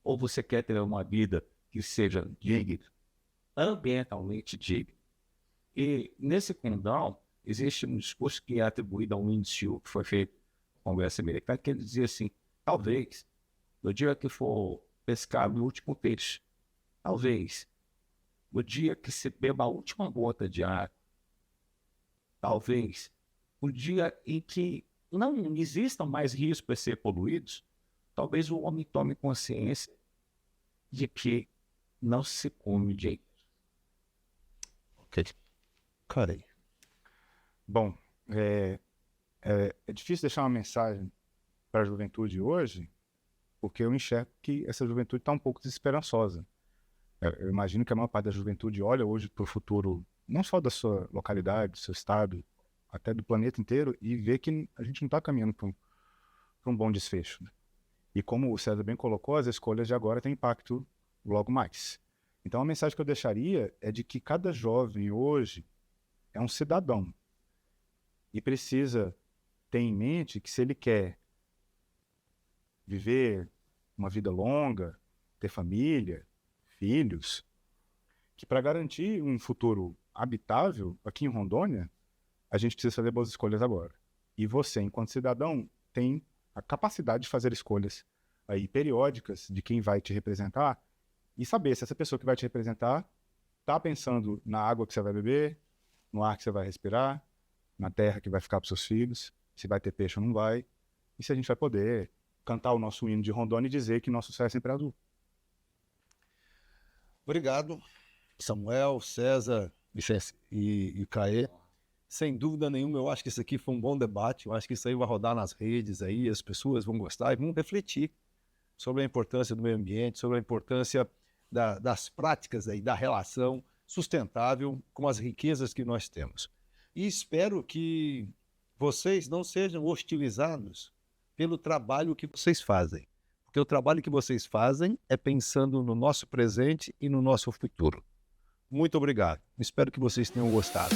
Ou você quer ter uma vida que seja digna, ambientalmente digna? E nesse condão, existe um discurso que é atribuído a um índice que foi feito no Congresso Americano, que ele dizia assim, talvez, no dia que for pescar o último peixe, talvez, no dia que se beba a última gota de água, talvez, o dia em que não existam mais rios para ser poluídos, talvez o homem tome consciência de que não se come dinheiro. Ok. Carei. Bom, é difícil deixar uma mensagem para a juventude hoje, porque eu enxergo que essa juventude está um pouco desesperançosa. Eu imagino que a maior parte da juventude olha hoje para o futuro, não só da sua localidade, do seu estado, até do planeta inteiro, e vê que a gente não está caminhando para um bom desfecho. E como o César bem colocou, as escolhas de agora têm impacto logo mais. Então a mensagem que eu deixaria é de que cada jovem hoje é um cidadão e precisa ter em mente que se ele quer viver uma vida longa, ter família, filhos, que para garantir um futuro habitável aqui em Rondônia, a gente precisa fazer boas escolhas agora. E você, enquanto cidadão, tem a capacidade de fazer escolhas aí periódicas de quem vai te representar e saber se essa pessoa que vai te representar está pensando na água que você vai beber, no ar que você vai respirar, na terra que vai ficar para seus filhos, se vai ter peixe ou não vai, e se a gente vai poder cantar o nosso hino de Rondônia e dizer que nosso céu é sempre azul. Obrigado, Samuel, César e Caê. Sem dúvida nenhuma, eu acho que isso aqui foi um bom debate. Eu acho que isso aí vai rodar nas redes aí, as pessoas vão gostar e vão refletir sobre a importância do meio ambiente, sobre a importância das práticas aí, da relação sustentável com as riquezas que nós temos. E espero que vocês não sejam hostilizados pelo trabalho que vocês fazem. Porque o trabalho que vocês fazem é pensando no nosso presente e no nosso futuro. Muito obrigado. Espero que vocês tenham gostado.